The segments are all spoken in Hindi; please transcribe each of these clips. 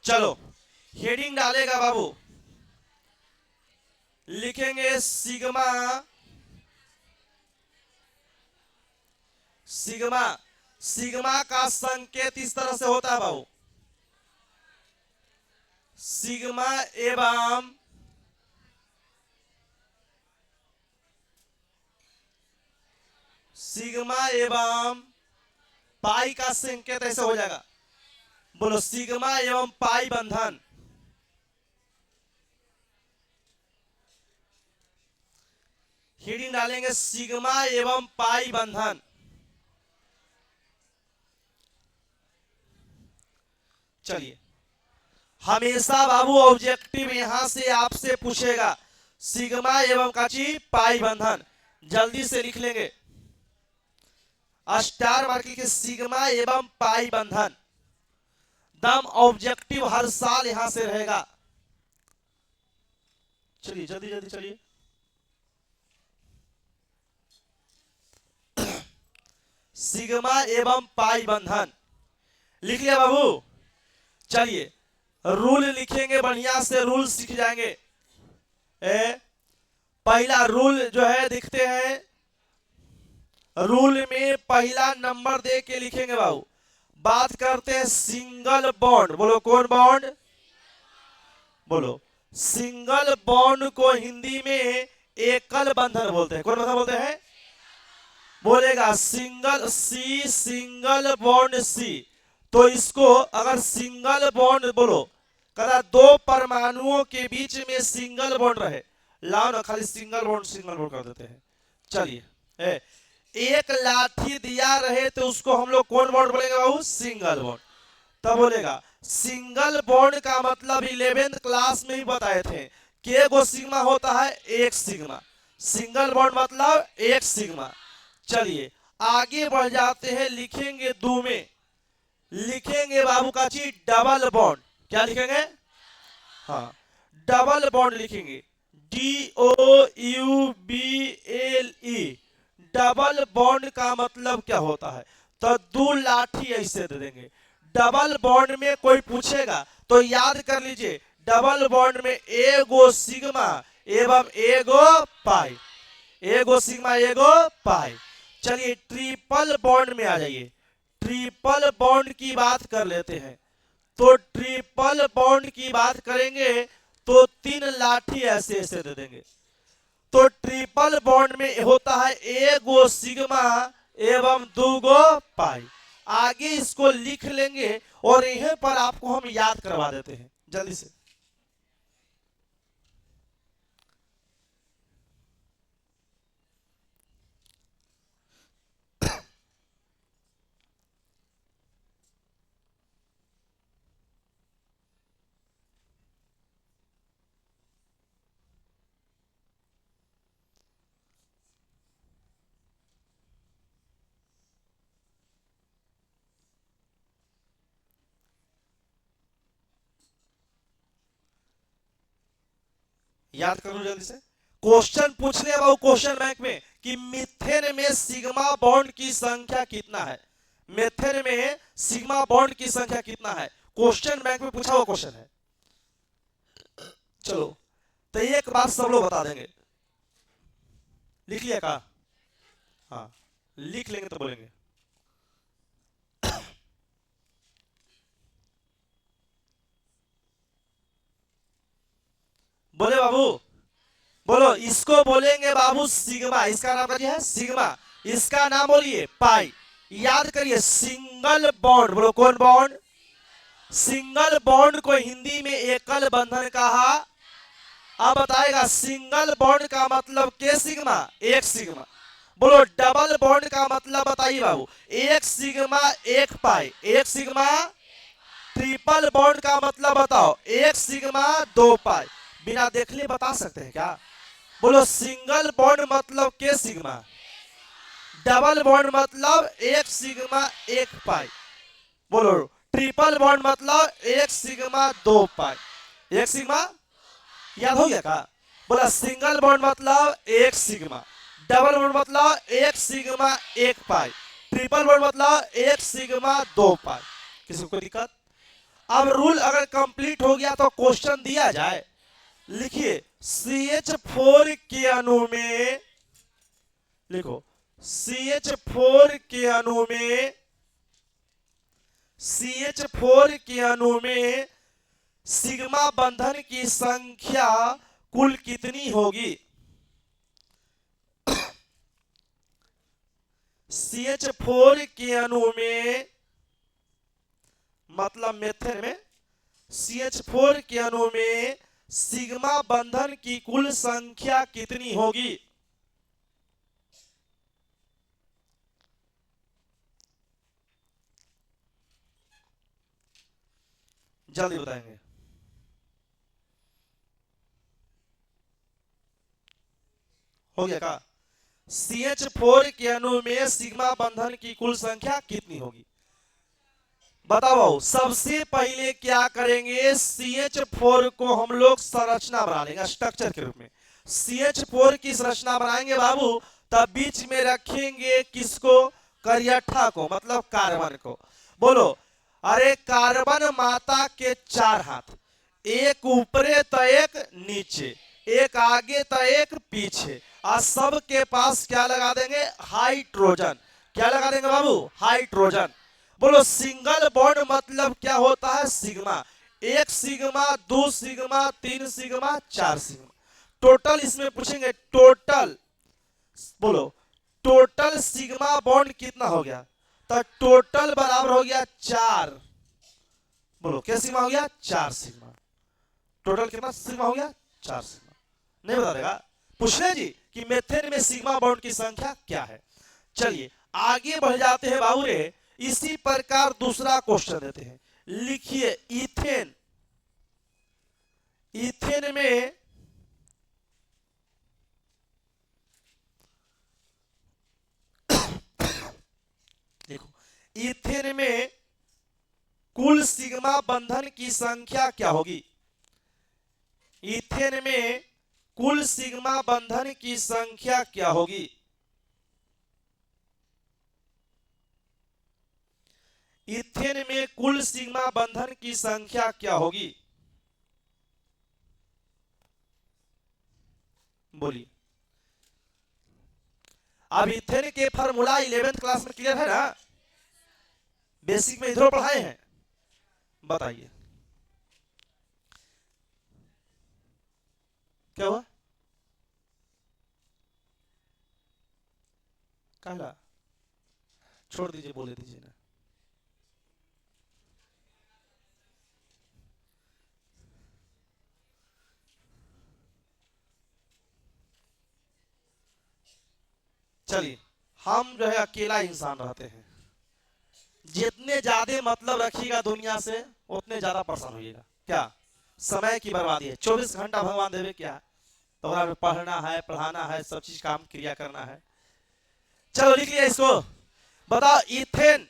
चलो हेडिंग डालेगा बाबू, लिखेंगे सिग्मा सिग्मा सिग्मा का संकेत इस तरह से होता है बाबू, सिग्मा एवं पाई का संकेत ऐसे हो जाएगा। बोलो सिग्मा एवं पाई बंधन, हेडिंग डालेंगे सिग्मा एवं पाई बंधन। चलिए हमेशा बाबू ऑब्जेक्टिव यहां से आपसे पूछेगा सिग्मा एवं काची पाई बंधन, जल्दी से लिख लेंगे स्टार मार्क के सिग्मा एवं पाई बंधन, दम ऑब्जेक्टिव हर साल यहां से रहेगा। चलिए जल्दी जल्दी चलिए, सिग्मा एवं पाई बंधन लिख लिया बाबू। चलिए रूल लिखेंगे, बढ़िया से रूल सीख जाएंगे। पहला रूल जो है दिखते हैं, रूल में पहला नंबर दे के लिखेंगे बाबू। बात करते हैं सिंगल बॉन्ड, बोलो कौन बॉन्ड, बोलो सिंगल बॉन्ड को हिंदी में एकल बंधन बोलते हैं। कौन बंधन बोलते हैं, बोलेगा single C, single bond C. तो इसको अगर सिंगल बॉन्ड बोलो, कदा दो परमाणुओं के बीच में सिंगल बॉन्ड रहे, लाओ ना खाली सिंगल बॉन्ड कर देते हैं। चलिए एक लाठी दिया रहे तो उसको हम लोग कौन बॉन्ड बोलेंगे बाबू, सिंगल बॉन्ड। तब बोलेगा सिंगल बॉन्ड का मतलब 11th क्लास में ही बताए थे के गो सिग्मा होता है, एक सिग्मा। सिंगल बॉन्ड मतलब एक सिग्मा। चलिए आगे बढ़ जाते हैं, लिखेंगे दो में, लिखेंगे बाबू का चीज डबल बॉन्ड। क्या लिखेंगे, हाँ डबल बॉन्ड लिखेंगे, DOUBLE। डबल बॉन्ड का मतलब क्या होता है, तो दो लाठी ऐसे दे देंगे। डबल बॉन्ड में कोई पूछेगा तो याद कर लीजिए, डबल बॉन्ड में एगो सिग्मा एवं एगो पाई, एगो सिग्मा एगो पाई। चलिए ट्रिपल बॉन्ड में आ जाइए, ट्रिपल बॉन्ड की बात कर लेते हैं। तो ट्रिपल बॉन्ड की बात करेंगे तो तीन लाठी ऐसे ऐसे दे देंगे। तो ट्रिपल बॉन्ड में होता है एगो सिग्मा एवं दूगो पाई। आगे इसको लिख लेंगे और यहीं पर आपको हम याद करवा देते हैं जल्दी से। याद करो जल्दी से, क्वेश्चन पूछने वाला क्वेश्चन बैंक में कि मीथेन में सिग्मा बॉन्ड की संख्या कितना है, मीथेन में सिग्मा बॉन्ड की संख्या कितना है, क्वेश्चन बैंक में पूछा हुआ क्वेश्चन है। चलो तो एक बात सब लोग बता देंगे, लिख लिया का, हाँ लिख लेंगे तो बोलेंगे। बोले बाबू, बोलो इसको बोलेंगे बाबू सिग्मा, इसका नाम क्या है सिग्मा, इसका नाम बोलिए पाई। याद करिए सिंगल बॉन्ड, बोलो कौन बॉन्ड, सिंगल बॉन्ड को हिंदी में एकल बंधन कहा। अब बताएगा सिंगल बॉन्ड का मतलब के सिग्मा, एक सिग्मा। बोलो डबल बॉन्ड का मतलब बताइए बाबू, एक सिग्मा एक पाई, एक सिग्मा। ट्रिपल बॉन्ड का मतलब बताओ, एक सिग्मा दो पाई। बिना देख लिए बता सकते हैं क्या, बोलो सिंगल बॉन्ड मतलब के सिग्मा, डबल बॉन्ड मतलब एक सिग्मा एक पाई। बोलो ट्रिपल बॉन्ड मतलब एक सिग्मा दो पाई, एक सिग्मा। याद हो गया का, बोला सिंगल बॉन्ड मतलब एक सिग्मा, डबल बॉन्ड मतलब एक सिग्मा एक पाई, ट्रिपल बॉन्ड मतलब एक सिग्मा दो पाई। किसी को दिक्कत, अब रूल अगर कंप्लीट हो गया तो क्वेश्चन दिया जाए। लिखिए CH4 के अणु में, लिखो CH4 के अणु में, CH4 के अणु में सिग्मा बंधन की संख्या कुल कितनी होगी? CH4 के अणु में, मतलब मेथड में CH4 के अणु में सिग्मा बंधन की कुल संख्या कितनी होगी? जल्दी बताएंगे। हो गया का? CH4 के अणु में सिग्मा बंधन की कुल संख्या कितनी होगी? बताओ। सबसे पहले क्या करेंगे, CH4 को हम लोग संरचना बना लेंगे स्ट्रक्चर के रूप में। CH4 की संरचना बनाएंगे बाबू, तब बीच में रखेंगे किसको? करियठा को, मतलब कार्बन को। बोलो, अरे कार्बन माता के 4 हाथ, एक ऊपरे तो एक नीचे, एक आगे तो एक पीछे, और सब के पास क्या लगा देंगे? हाइड्रोजन। क्या लगा देंगे बाबू? हाइड्रोजन। बोलो, सिंगल बॉन्ड मतलब क्या होता है? Sigma. 1 sigma, 2 sigma, 3 sigma, 4 sigma. Total इसमें पूछेंगे, टोटल बोलो, टोटल सिग्मा बॉन्ड कितना हो गया? तो टोटल बराबर हो गया 4। बोलो, क्या सिग्मा हो गया? 4 सिग्मा। टोटल कितना सिग्मा हो गया? 4 सिग्मा। नहीं बता देगा? पूछ ले जी कि मेथेन में सिग्मा बॉन्ड की संख्या क्या है। चलिए आगे बढ़ जाते हैं बाबू रे। इसी प्रकार दूसरा क्वेश्चन देते हैं। लिखिए इथेन, इथेन में देखो, इथेन में कुल सिग्मा बंधन की संख्या क्या होगी? इथेन में कुल सिग्मा बंधन की संख्या क्या होगी? इथेन में कुल सिग्मा बंधन की संख्या क्या होगी? बोलिए। अब इथेन के फार्मूला 11th क्लास में क्लियर है ना? बेसिक में इधर पढ़ाए हैं। बताइए क्या हुआ? कहला छोड़ दीजिए, बोले दीजिए ना। चलिए, हम जो है अकेला इंसान रहते हैं, जितने ज्यादा मतलब रखिएगा दुनिया से उतने ज्यादा परेशान होइएगा। क्या? समय की बर्बादी है। 24 घंटा भगवान देवे क्या? तो पढ़ना है, पढ़ाना है, सब चीज काम क्रिया करना है। चलो लिख लिया इसको। बताओ, इथेन,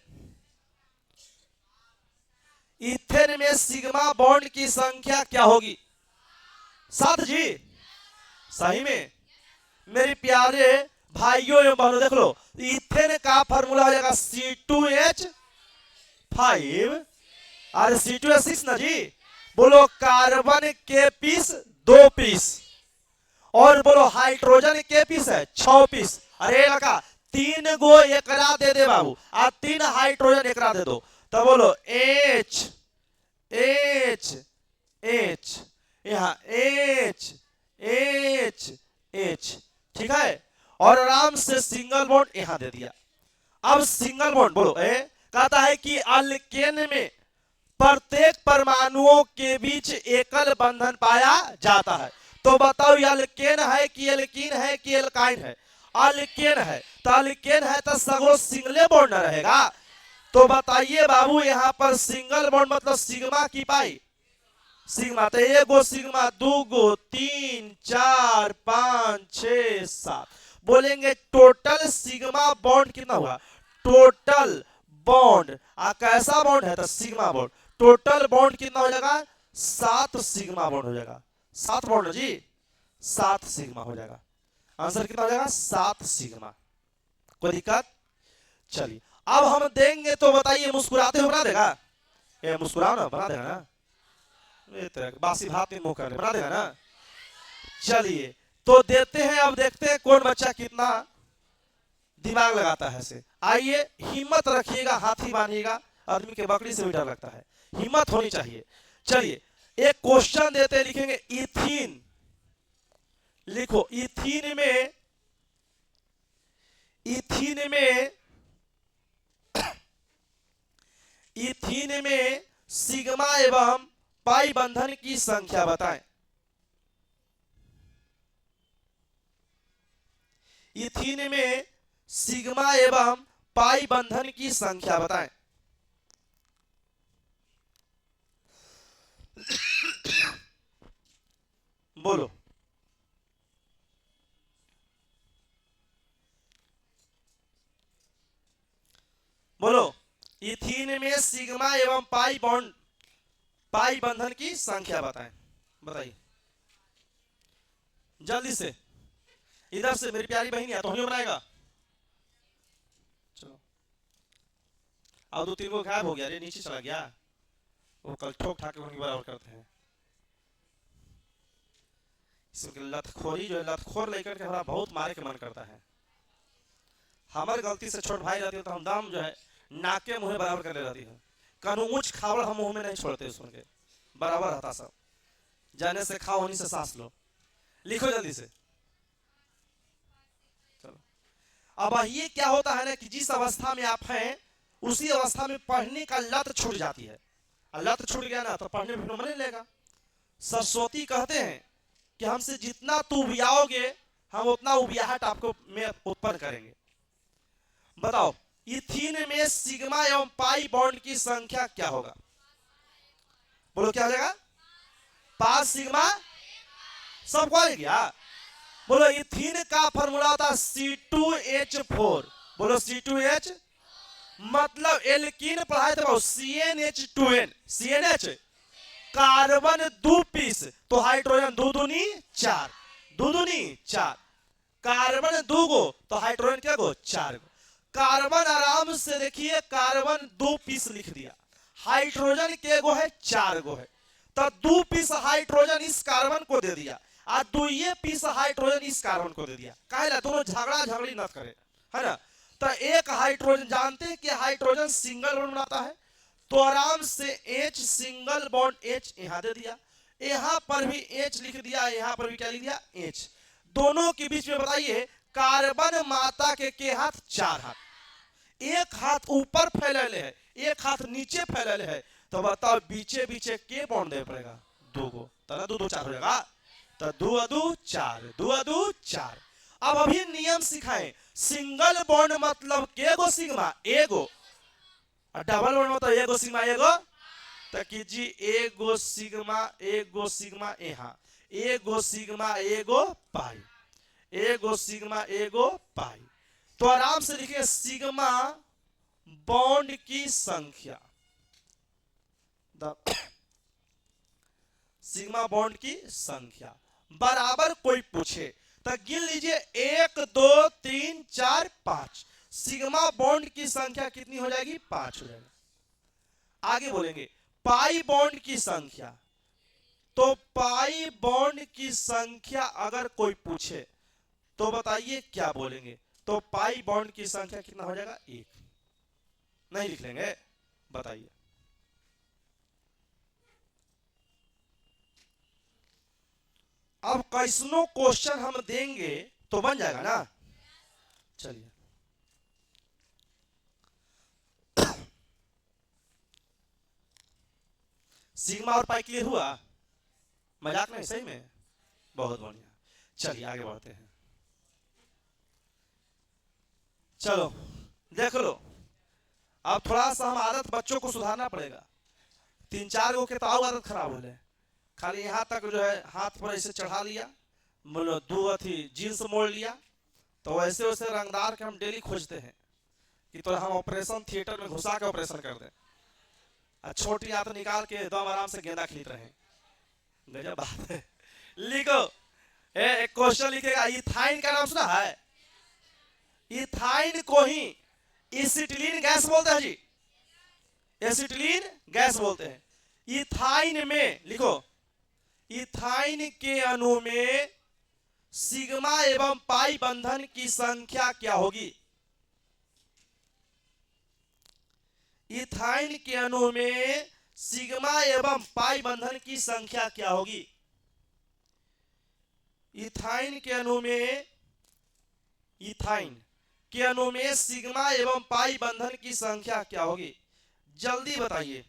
इथेन में सिग्मा बॉन्ड की संख्या क्या होगी? 7 जी। सही में मेरे प्यारे भाइयों एवं बहनों, देख लो, इथेन का फार्मूला हो जाएगा C2H5 और C2H6 ना जी। बोलो, कार्बन के पीस 2 पीस, और बोलो हाइड्रोजन के पीस है 6 पीस। अरे लगा 3 गो एकरा दे दे बाबू, और 3 हाइड्रोजन एकरा दे दो। तो बोलो H H H, यहाँ H H H, ठीक है। और आराम से सिंगल बॉन्ड यहां दे दिया। अब सिंगल बॉन्ड बोलो, कहता है कि अल्केन में प्रत्येक परमाणुओं के बीच एकल बंधन पाया जाता है। तो बताओ, ये अल्केन है कि एल्कीन है कि एल्काइन है? अल्केन है। तो अल्केन है तो सगरो सिंगले बॉन्ड न रहेगा। तो बताइए बाबू, यहां पर सिंगल बॉन्ड मतलब सिग्मा की पाई सिग्मा। तो 1 गो सिग्मा, 2 गो, 3 4 5 6 7, बोलेंगे टोटल सिग्मा बॉन्ड कितना हुआ? टोटल बॉन्ड, कैसा बॉन्ड है? तो सिग्मा बॉन्ड। टोटल बॉन्ड कितना हो जाएगा? 7 सिग्मा बॉन्ड हो जाएगा। 7 बॉन्ड जी, 7 सिग्मा हो जाएगा। आंसर कितना हो जाएगा? 7 सिग्मा। कोई दिक्कत? चलिए अब हम देंगे तो बताइए, मुस्कुराते हो बना देगा? ये मुस्कुराओ ना, बना देगा ना, ये तरह बासी भात में मुंह कर बना देगा ना। चलिए तो देते हैं, अब देखते हैं कौन बच्चा कितना दिमाग लगाता है से। आइए हिम्मत रखिएगा, हाथी बांधिएगा, आदमी के बकरी से भी डर लगता है, हिम्मत होनी चाहिए। चलिए एक क्वेश्चन देते हैं, लिखेंगे इथीन, लिखो इथीन में, इथीन में, इथीन में सिग्मा एवं पाई बंधन की संख्या बताएं। इथीन में सिग्मा एवं पाई बंधन की संख्या बताएं। बोलो, बोलो, इथीन में सिग्मा एवं पाई बॉन्ड, पाई बंधन की संख्या बताएं, बताइए जल्दी से। इधर से मेरी प्यारी बहन है, तो नहीं बनाएगा। चलो अब 2-3 को गायब हो गया, रे नीचे चला गया, वो कल ठोक ठाक के बराबर करते हैं। लतखोरी जो है, लतखोर लेकर के हमारा बहुत मारे के मन करता है। हमारे गलती से छोट भाई रहती है तो हम दाम जो है नाके मुंह बराबर कर ले रहती है, कानू ऊंच खावड़ हम मुंह में नहीं छोड़ते, सुन के बराबर रहता सब। जाने से खाओ, उन्हीं से सांस लो। लिखो जल्दी से। चलो अब ये क्या होता है ना कि जिस अवस्था में आप हैं उसी अवस्था में पढ़ने का लत छूट जाती है, लत छूट गया ना तो पढ़ने में मन नहीं लेगा। सरस्वती कहते हैं कि हमसे जितना तू उबियाओगे हम उतना उबियाहट आपको में उत्पन्न करेंगे। बताओ इथीन में सिग्मा एवं पाई बॉन्ड की संख्या क्या होगा? बोलो क्या हो जाएगा? 5 सिग्मा, सबको आ गया। बोलो इथीन का फॉर्मूला होता C2H4, बोलो C2H, मतलब एल्कीन पढ़ाए थे CnH2n, CnH कार्बन 2 पीस, तो हाइड्रोजन 2 दूनी 4, 2 दूनी 4, कार्बन 2 गो तो हाइड्रोजन क्या गो 4 गो। कार्बन आराम से देखिए, कार्बन 2 पीस लिख दिया, हाइड्रोजन के गो है 4 गो है, तो 2 पीस हाइड्रोजन इस कार्बन को दे दिया और 2 पीस हाइड्रोजन इस कार्बन को दे दिया। काहे दोनों झगड़ा झगड़ी न करे, है ना। तो एक हाइड्रोजन, जानते हैं कि हाइड्रोजन सिंगल बॉन्ड बनाता है, तो आराम से H सिंगल बॉन्ड H यहां दे दिया, यहां पर भी H लिख दिया, यहां पर भी क्या लिख दिया H। दोनों के बीच में बताइए कार्बन माता के हाथ 4 हाथ, एक हाथ ऊपर फैलले है, एक हाथ नीचे फैलले है, तो बताओ बीचे बीचे के बॉन्ड दे पड़ेगा 2 गो, तो 2 2 4 हो जाएगा, तो 2 2 4, 2 2 4। अब अभी नियम सिखाएं, सिंगल बॉन्ड मतलब के गो सिग्मा एगो, डबल बॉन्ड मतलब एगो सिग्मा एगो, तो कीजिए एगो सिग्मा यहाँ, एगो सिग्मा एगो पाई, एगो सिग्मा एगो पाई। तो आराम से लिखिए सिग्मा बॉन्ड की संख्या, सिग्मा बॉन्ड की संख्या बराबर कोई पूछे तो गिन लीजिए 1 2 3 4 5, सिग्मा बॉन्ड की संख्या कितनी हो जाएगी? 5 हो जाएगा। आगे बोलेंगे पाई बॉन्ड की संख्या, तो पाई बॉन्ड की संख्या अगर कोई पूछे तो बताइए क्या बोलेंगे? तो पाई बॉन्ड की संख्या कितना हो जाएगा? 1। नहीं लिख लेंगे, बताइए। अब कैसनो क्वेश्चन हम देंगे तो बन जाएगा ना। चलिए सिग्मा और पाई क्लियर हुआ? मजाक नहीं, सही में बहुत बढ़िया। चलिए आगे बढ़ते हैं। चलो देख लो, अब थोड़ा सा हम आदत बच्चों को सुधारना पड़ेगा। 3-4 गो के तो आदत खराब हो जाए, खाली यहाँ तक जो है हाथ पर ऐसे चढ़ा लिया, बोलो 2 अथी जीन्स मोड़ लिया, तो वैसे वैसे रंगदार के हम डेली खोजते हैं कि तो हम ऑपरेशन थिएटर में घुसा के ऑपरेशन कर दें, छोटी हाथ निकाल के एकदम आराम से गेंदा खींच रहे हैं। गजब बात है। लिखो एक क्वेश्चन लिखेगा, इथाइन का नाम सुना है? इथाइन को ही एसिटिलीन गैस बोलते हैं जी। एसिटिलीन गैस बोलते हैं। इथाइन में लिखो, इथाइन के अणु में सिग्मा एवं पाई बंधन की संख्या क्या होगी? इथाइन के अणु में सिग्मा एवं पाई बंधन की संख्या क्या होगी? इथाइन के अणु में, इथाइन के अणु में सिग्मा एवं पाई बंधन की संख्या क्या होगी? जल्दी बताइए।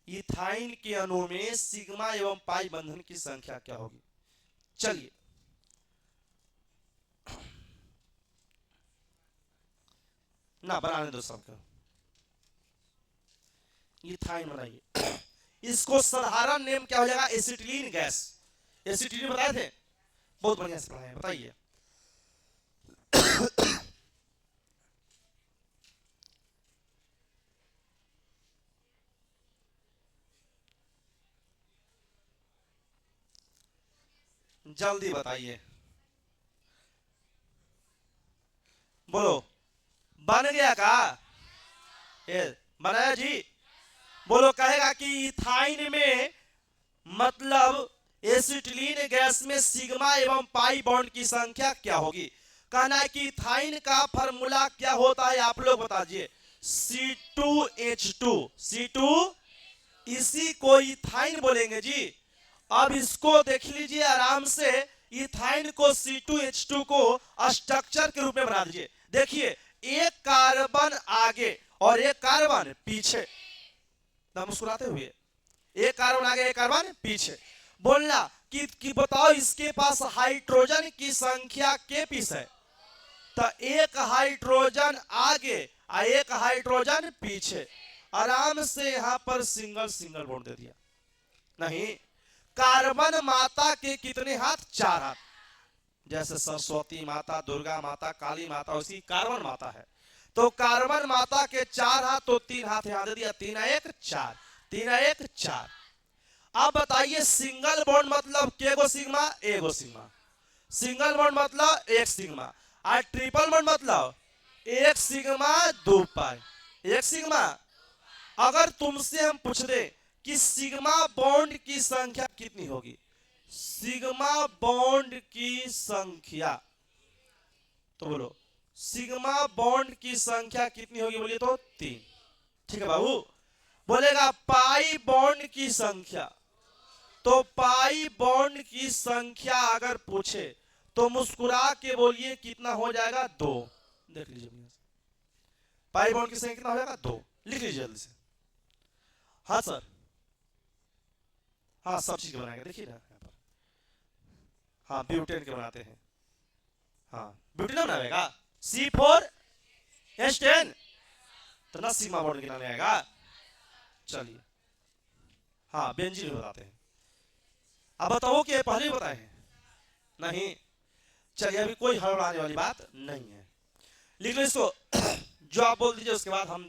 इथाइन के अणु में सिग्मा एवं पाई बंधन की संख्या क्या होगी? चलिए, ना बनाने दो सबका, इथाइन बनाइए। इसको साधारण नेम क्या हो जाएगा? Acetylene gas. एसिटिलीन बताए थे, बहुत बढ़िया से पढ़ाए, बताइए। जल्दी बताइए, बोलो। बन गया का? ये बनाया जी? बोलो। कहेगा कि इथाइन में मतलब एसिटिलीन गैस में सिग्मा एवं पाई बॉन्ड की संख्या क्या होगी? कहना है कि इथाइन का फार्मूला क्या होता है, आप लोग बताइए। C2H2, C2, इसी को इथाइन बोलेंगे जी। अब इसको देख लीजिए आराम से, इथाइन को C2H2 को स्ट्रक्चर के रूप में बना दीजिए। देखिए, एक कार्बन आगे और एक कार्बन पीछे, ना मुस्कुराते हुए, एक कार्बन आगे एक कार्बन पीछे। बोलना कि बताओ इसके पास हाइड्रोजन की संख्या के पीस है, तो एक हाइड्रोजन आगे और एक हाइड्रोजन पीछे। आराम से यहां पर सिंगल सिंगल बॉन्ड दे दिया। नहीं, कार्बन माता के कितने हाथ? 4 हाथ। जैसे सरस्वती माता, दुर्गा माता, काली माता, उसी कार्बन माता है। तो कार्बन माता के 4 हाथ, तो 3 हाथ यहां दे दिया। 3 1 4, 3 1 4। अब बताइए, सिंगल बॉन्ड मतलब केगो सिग्मा? एगो सिग्मा। सिंगल बॉन्ड मतलब एक सिग्मा। और ट्रिपल बॉन्ड मतलब एक सिग्मा 2 पाई। एक सिग्मा। अगर तुमसे हम पूछ दे कि सिग्मा बॉन्ड की संख्या कितनी होगी, सिग्मा बॉन्ड की संख्या, तो बोलो सिग्मा बॉन्ड की संख्या कितनी होगी? बोलिए तो 3। ठीक है बाबू। बोलेगा पाई बॉन्ड की संख्या, तो पाई बॉन्ड की संख्या अगर पूछे तो मुस्कुरा के बोलिए कितना हो जाएगा? 2। देख लीजिए, पाई बॉन्ड की संख्या कितना हो जाएगा? 2। लिख लीजिए जल्दी से। हाँ सर, हाँ सब चीज बनाएंगे, देखिए ना यहाँ पर। हाँ, ब्यूटेन के बनाते हैं। हाँ, ब्यूटेन बनाएगा। C4H10, तो ना सिग्मा बॉन्ड गिनाने आएगा। चलिए, हाँ बेंजीन बताते हैं। अब बताओ कि पहले ही बताए हैं? नहीं। चलिए, अभी कोई हड़बड़ाने वाली बात नहीं है। लिख लो इसको। जो आप बोल दीजिए उसके बाद हम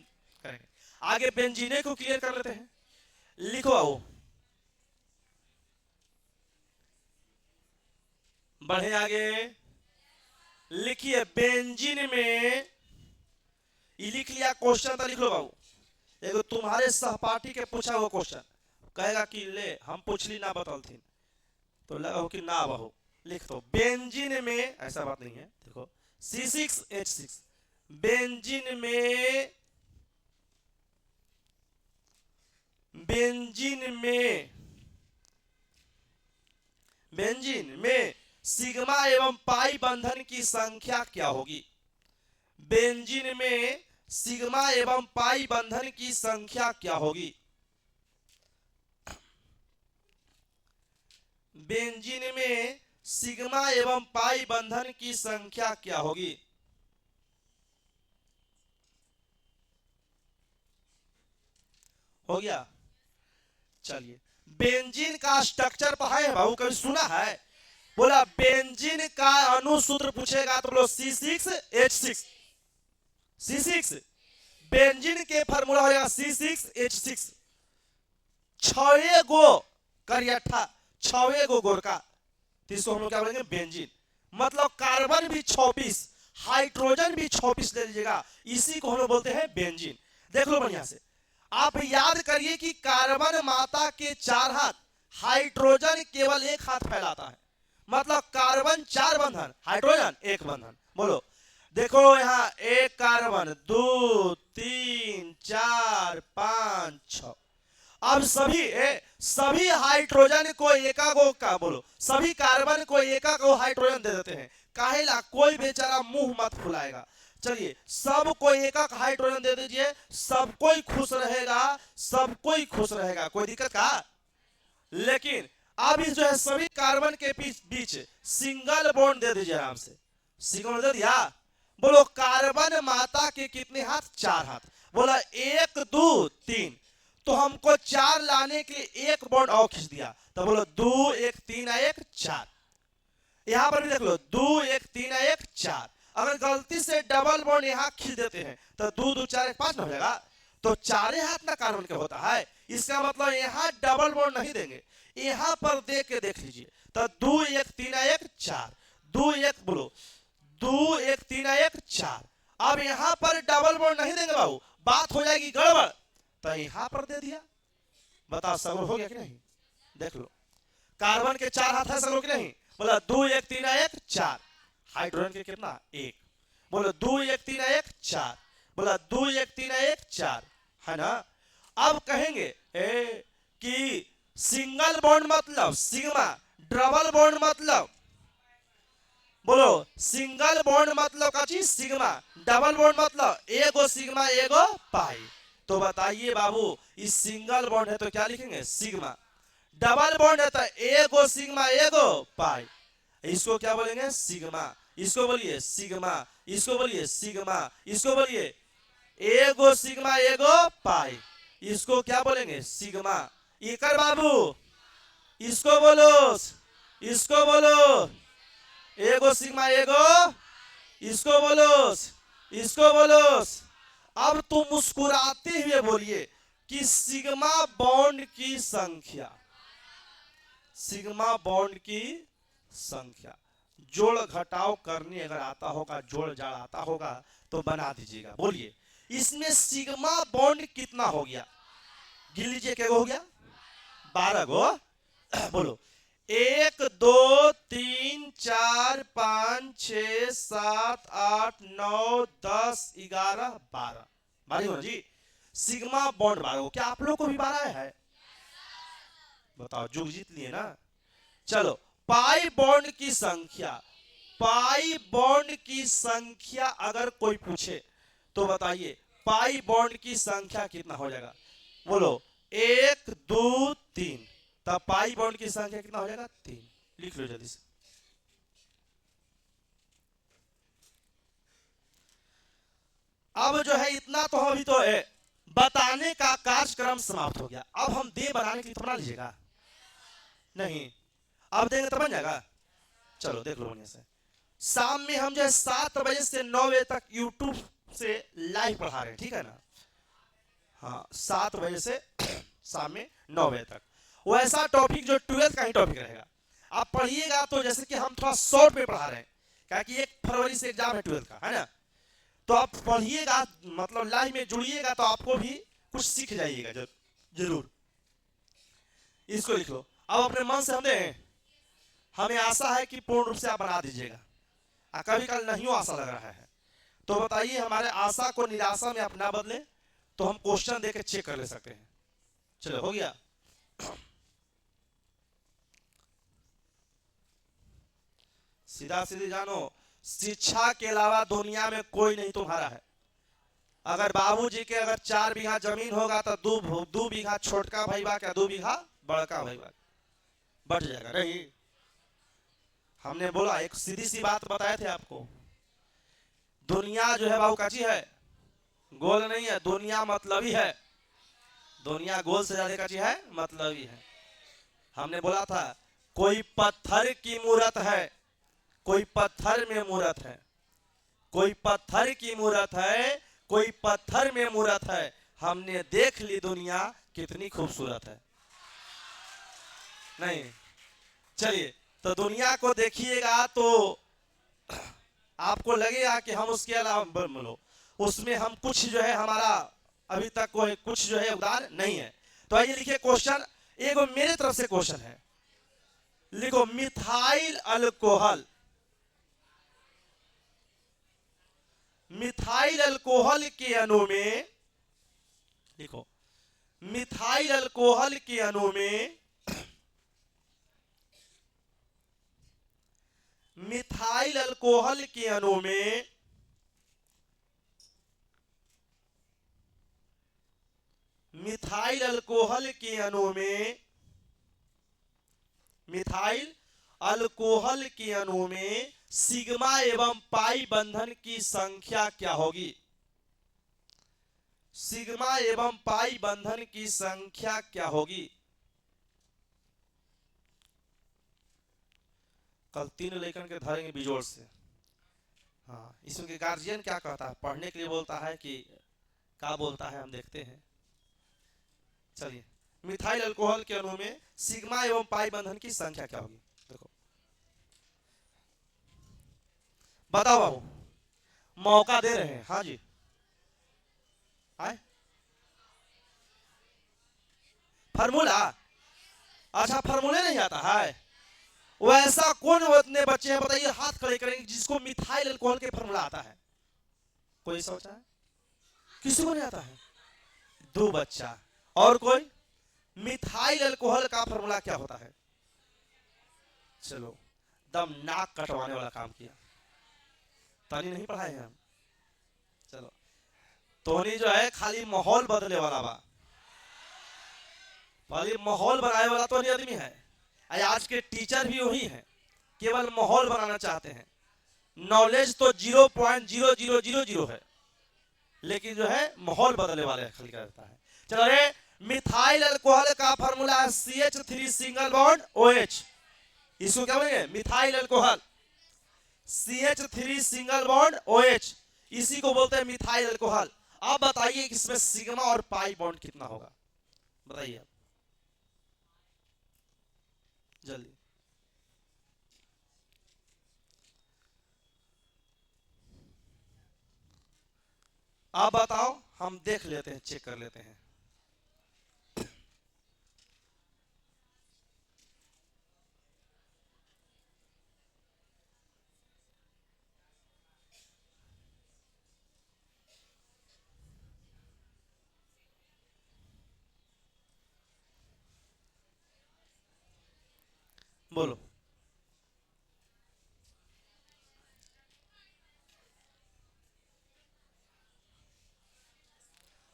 करेंगे। आगे बेंजीने को क्लियर कर लेते हैं। लिखो आओ, बढ़े आगे। लिखिए, बेंजीन में, ये लिख लिया क्वेश्चन, तो लिख लो बाबू। एगो तुम्हारे सहपाठी के पूछा हुआ क्वेश्चन, कहेगा कि ले हम पूछली ना बतलथिन, तो लगा हो कि ना बहो। लिख दो, बेंजीन में, ऐसा बात नहीं है। देखो, C6H6, बेंजीन में, बेंजीन में, बेंजीन में सिग्मा एवं पाई बंधन की संख्या क्या होगी? बेंजीन में सिग्मा एवं पाई बंधन की संख्या क्या होगी? बेंजीन में सिग्मा एवं पाई बंधन की संख्या क्या होगी? हो गया। चलिए, बेंजीन का स्ट्रक्चर पढ़ाए हैं बाबू, कभी सुना है? बोला बेंजीन का अणुसूत्र पूछेगा तो बोलो C6H6। C6, बेंजीन के फार्मूला हो जाएगा C6H6। 6 गो करियठा, 6 गो गोरका, तो इसको हम लोग क्या बोलेंगे? बेंजीन। मतलब कार्बन भी 6 पीस, हाइड्रोजन भी 6 पीस ले लीजिएगा, इसी को हम लोग बोलते हैं बेंजीन। देख लो बढ़िया से, आप याद करिए कि कार्बन माता के 4 हाथ, हाइड्रोजन केवल 1 हाथ फैलाता है। मतलब कार्बन 4 बंधन, हाइड्रोजन 1 बंधन। बोलो, देखो यहाँ 1 कार्बन, 2 3 4 5 6। अब सभी हाइड्रोजन को एकागो का, बोलो सभी कार्बन को एकागो हाइड्रोजन दे देते हैं। काहेला, कोई बेचारा मुंह मत फुलाएगा। चलिए सबको एक एक हाइड्रोजन दे दीजिए, सब कोई खुश रहेगा, सब कोई खुश रहेगा, कोई दिक्कत का। लेकिन अब इस जो है सभी कार्बन के बीच सिंगल बॉन्ड दे दीजिए आराम से। सिंगल दे दिया। बोलो कार्बन माता के कितने हाथ? 4 हाथ। बोला 1 2 3, तो हमको 4 लाने के लिए 1 बॉन्ड और खींच दिया, तो बोलो 2 1 3 1 4। यहां पर भी देख लो 2 1 3 1 4। अगर गलती से डबल बॉन्ड यहां खींच देते हैं तो 2 2 4 1 5 ना हो जाएगा। तो 4 हाथ ना कार्बन के होता है, इसका मतलब यहां डबल बॉन्ड नहीं देंगे, यहां पर दे के देख लीजिए। तो 2 1 3 1 4, 2 1 बोलो 2 1 3 1 4। अब यहां पर डबल बॉन्ड नहीं देंगे बाबू, बात हो जाएगी गड़बड़। तो यहां पर दे दिया, बताओ सगुर हो गया कि नहीं? देख लो कार्बन के 4 हाथ है, सगुर कि नहीं? बोला 2 1 3 1 4। हाइड्रोजन के कितना? 1। बोलो 2 1 3 1 4। बोला 2 1 3 1 4, है ना? अब कहेंगे कि सिंगल बॉन्ड मतलब सिग्मा, डबल बॉन्ड मतलब, बोलो सिंगल बॉन्ड मतलब का चीज सिग्मा, डबल बॉन्ड मतलब एगो सिग्मा एगो पाई। तो बताइए बाबू, इस सिंगल बॉन्ड है तो क्या लिखेंगे? सिग्मा। डबल बॉन्ड है तो एगो सिग्मा एगो पाई, इसको क्या बोलेंगे? सिग्मा। इसको बोलिए सिग्मा, इसको बोलिए सिग्मा, इसको बोलिए एगो सिग्मा एगो पाई, इसको क्या बोलेंगे? सिग्मा। इकर बाबू इसको बोलो, इसको बोलो एगो सिग्मा एगो, इसको बोलो, इसको बोलो। अब तुम मुस्कुराते हुए बोलिए कि सिग्मा बॉन्ड की संख्या, सिग्मा बॉन्ड की संख्या, जोड़ घटाव करने अगर आता होगा, जोड़ जाड़ आता होगा तो बना दीजिएगा। बोलिए इसमें सिग्मा बॉन्ड कितना हो गया? गिन लीजिए क्या हो गया? 12 गो। बोलो 1 2 3 4 5 6 7 8 9 10 11 12। 12 हो जी, सिग्मा बॉन्ड 12 हो। क्या आप लोग को भी 12 है? बताओ, जुग जीत लिए ना। चलो पाई बॉन्ड की संख्या, पाई बॉन्ड की संख्या अगर कोई पूछे तो बताइए पाई बॉन्ड की संख्या कितना हो जाएगा? बोलो 1 2 3, तब पाई बॉन्ड की संख्या कितना हो जाएगा? 3। लिख लो जल्दी से। अब जो है इतना तो अभी तो है, बताने का कार्यक्रम समाप्त हो गया। अब हम दे बनाने के लिए तो बना लीजिएगा नहीं? अब देंगे तो बन जाएगा। चलो देख लो बढ़िया से। शाम में हम जो है 7 बजे से 9 बजे तक यूट्यूब से लाइव पढ़ा रहे हैं, ठीक है ना? हाँ 7 बजे से शाम में 9 बजे तक। वैसा टॉपिक जो 12th का ही टॉपिक रहेगा, आप पढ़िएगा। तो जैसे कि हम थोड़ा शॉर्ट में पढ़ा रहे हैं, क्या कि 1 फरवरी से एग्जाम है 12th का, है ना? तो आप पढ़िएगा, मतलब लाइव में जुड़िएगा तो आपको भी कुछ सीख जाइएगा जरूर। इसको लिख लो। अब अपने मन से हमें आशा है कि पूर्ण रूप से आप बना दीजिएगा। कभी कल नहीं आशा लग रहा है तो बताइए, हमारे आशा को निराशा में आप ना बदले तो हम क्वेश्चन देकर चेक कर ले सकते हैं। चलो हो गया। सीधा सीधी जानो, शिक्षा के अलावा दुनिया में कोई नहीं तुम्हारा है। अगर बाबूजी के अगर 4 बीघा जमीन होगा तो 2 बीघा छोटका भैया क्या 2 बीघा बड़का भैया बढ़ जाएगा नहीं? हमने बोला एक सीधी सी बात बताए थे आपको, दुनिया जो है बाबू काची है, गोल नहीं है। दुनिया मतलबी है, दुनिया गोल से ज्यादा काची है, मतलबी है। हमने बोला था कोई पत्थर की मूर्त है, कोई पत्थर में मूर्त है, कोई पत्थर की मूर्त है, कोई पत्थर में मूर्त है। हमने देख ली दुनिया कितनी खूबसूरत है नहीं? चलिए तो दुनिया को देखिएगा तो आपको लगेगा कि हम उसके अलावा बोलो उसमें हम कुछ जो है हमारा अभी तक कोई कुछ जो है उदार नहीं है। तो आइए लिखिए क्वेश्चन, एक मेरे तरफ से क्वेश्चन है, लिखो मिथाइल अल्कोहल, मिथाइल अल्कोहल के अणु में, लिखो मिथाइल अल्कोहल के अणु में, मिथाइल अल्कोहल के अणु में मिथाइल अल्कोहल के अणु में मिथाइल अल्कोहल के अणु में सिग्मा एवं पाई बंधन की संख्या क्या होगी? सिग्मा एवं पाई बंधन की संख्या क्या होगी? कल 3 लेखन के धरेंगे बिजोड़ से। हाँ, इसमें के गार्जियन क्या कहता है, पढ़ने के लिए बोलता है कि क्या बोलता है, हम देखते हैं। चलिए, मिथाइल अल्कोहल के अणु में सिग्मा एवं पाई बंधन की संख्या क्या होगी? देखो बताओ बाबू, मौका दे रहे हैं। हाँ जी, आए फार्मूला, अच्छा फार्मूले नहीं आता है? वैसा कौन उतने बच्चे हैं बताइए, हाथ खड़े करेंगे जिसको मिथाइल अल्कोहल के फार्मूला आता है? कोई सोचा है? किसी को नहीं आता है? 2 बच्चा। और कोई? मिथाइल अल्कोहल का फार्मूला क्या होता है? चलो, दम नाक कटवाने वाला काम किया, तानी नहीं पढ़ाए हैं हम। चलो, तोनी जो है खाली माहौल बदले वाला बा, खाली माहौल बनाए वाला तो नहीं आदमी है। आज के टीचर भी वही हैं, केवल माहौल बनाना चाहते हैं। नॉलेज तो 0.0000 है, लेकिन जो है माहौल बदलने वाले खाली करता है। चलो रे, मिथाइल अल्कोहल का फार्मूला है CH3 सिंगल बॉन्ड OH। इसको क्या बोलेंगे? Methyl alcohol, CH3 single bond OH, इसी को बोलते हैं मिथाइल अल्कोहल। अब बताइए कि इसमें सिग्मा और पाई बॉन्ड कितना होगा? बताइए जल्दी। आप बताओ, हम देख लेते हैं, चेक कर लेते हैं। बोलो,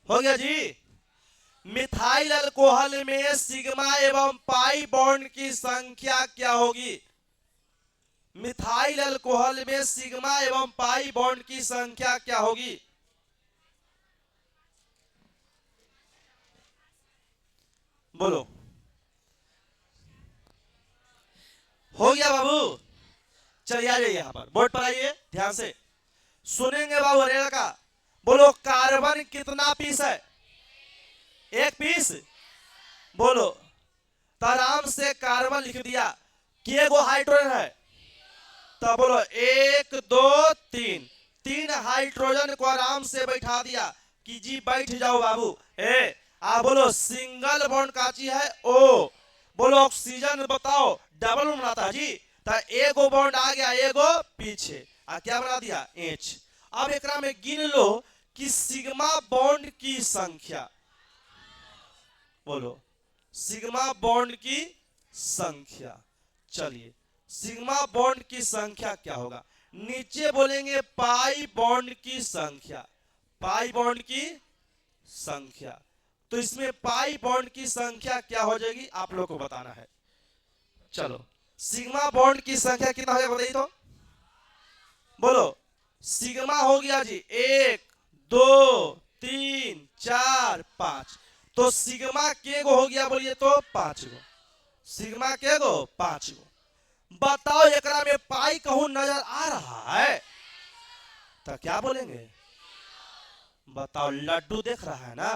हो गया जी। मिथाइल अल्कोहल में सिग्मा एवं पाई बॉन्ड की संख्या क्या होगी? मिथाइल अल्कोहल में सिग्मा एवं पाई बॉन्ड की संख्या क्या होगी? बोलो। हो गया बाबू, चलिए आ जाइए यहाँ पर, बोर्ड पर आइए, ध्यान से सुनेंगे बाबू रेल का। बोलो, कार्बन कितना पीस है? 1 पीस। बोलो, तो आराम से कार्बन लिख दिया, के गो हाइड्रोजन है? तो बोलो 1 2 3, 3 हाइड्रोजन को आराम से बैठा दिया कि जी बैठ जाओ बाबू। बोलो सिंगल बॉन्ड काची है O। बोलो ऑक्सीजन बताओ डबल बॉन्ड बनाता है जी, तो एगो बॉन्ड आ गया, एगो पीछे क्या बना दिया? H। अब एकरा में गिन लो कि सिग्मा बॉन्ड की संख्या, बोलो सिग्मा बॉन्ड की संख्या। चलिए, सिग्मा बॉन्ड की संख्या क्या होगा? नीचे बोलेंगे पाई बॉन्ड की संख्या, पाई बॉन्ड की संख्या। तो इसमें पाई बॉन्ड की संख्या क्या हो जाएगी आप लोग को बताना है। चलो, सिग्मा बॉन्ड की संख्या कितना हो जाएगा बताइए तो। बोलो, सिग्मा हो गया जी 1 2 3 4 5, तो सिग्मा के गो हो गया बोलिए तो 5 गो। सिग्मा के गो 5 गो। बताओ एकरा में पाई कहूं नजर आ रहा है तो क्या बोलेंगे? बताओ, लड्डू देख रहा है ना,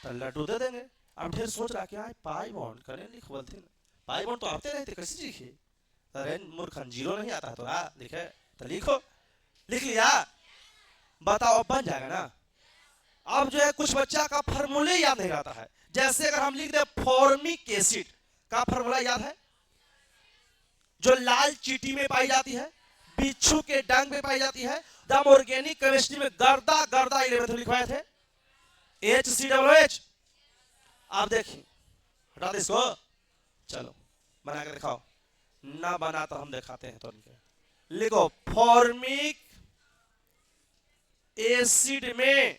तो लड्डू दे देंगे। अब ढेर सोच रहा क्या है, पाई बॉन्ड करें लिख बोलते ना, पाई बॉन्ड तो आते रहते कैसे लिखे? अरे मूर्खन, 0 नहीं आता है तो लिखे तो लिखो। लिख लिया? बताओ, अब बन जाएगा ना? अब जो है कुछ बच्चा का फॉर्मूले याद नहीं रहता है। जैसे अगर हम लिख दे फॉर्मिक एसिड का फॉर्मूला याद है, जो लाल चीटी में पाई जाती है, बिच्छू के डंग में पाई जाती है। दम ऑर्गेनिक केमिस्ट्री में गर्दा गर्दा 11th में लिखवाए थे, HCOOH। आप देखिए, हटा दे इसको। चलो बना के दिखाओ। ना बना तो हम दिखाते हैं। तो लिखो फॉर्मिक एसिड में,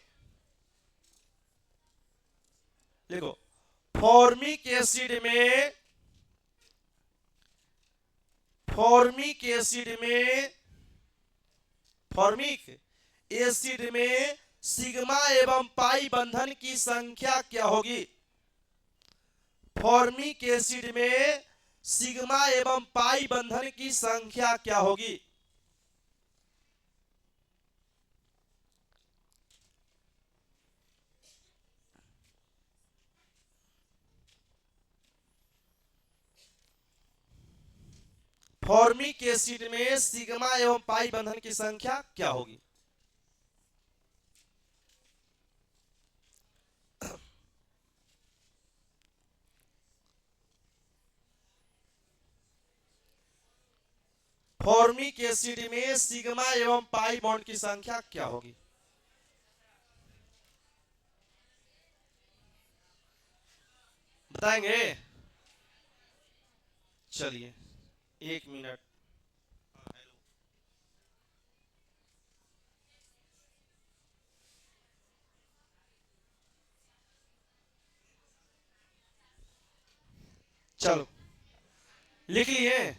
लिखो फॉर्मिक एसिड में, फॉर्मिक एसिड में, फॉर्मिक एसिड में सिग्मा एवं पाई बंधन की संख्या क्या होगी? फॉर्मिक एसिड में सिग्मा एवं पाई बंधन की संख्या क्या होगी? फॉर्मिक एसिड में सिग्मा एवं पाई बंधन की संख्या क्या होगी? फॉर्मिक एसिड में सिग्मा एवं पाई बॉन्ड की संख्या क्या होगी? बताएंगे? चलिए 1 मिनट। चलो लिख लिए।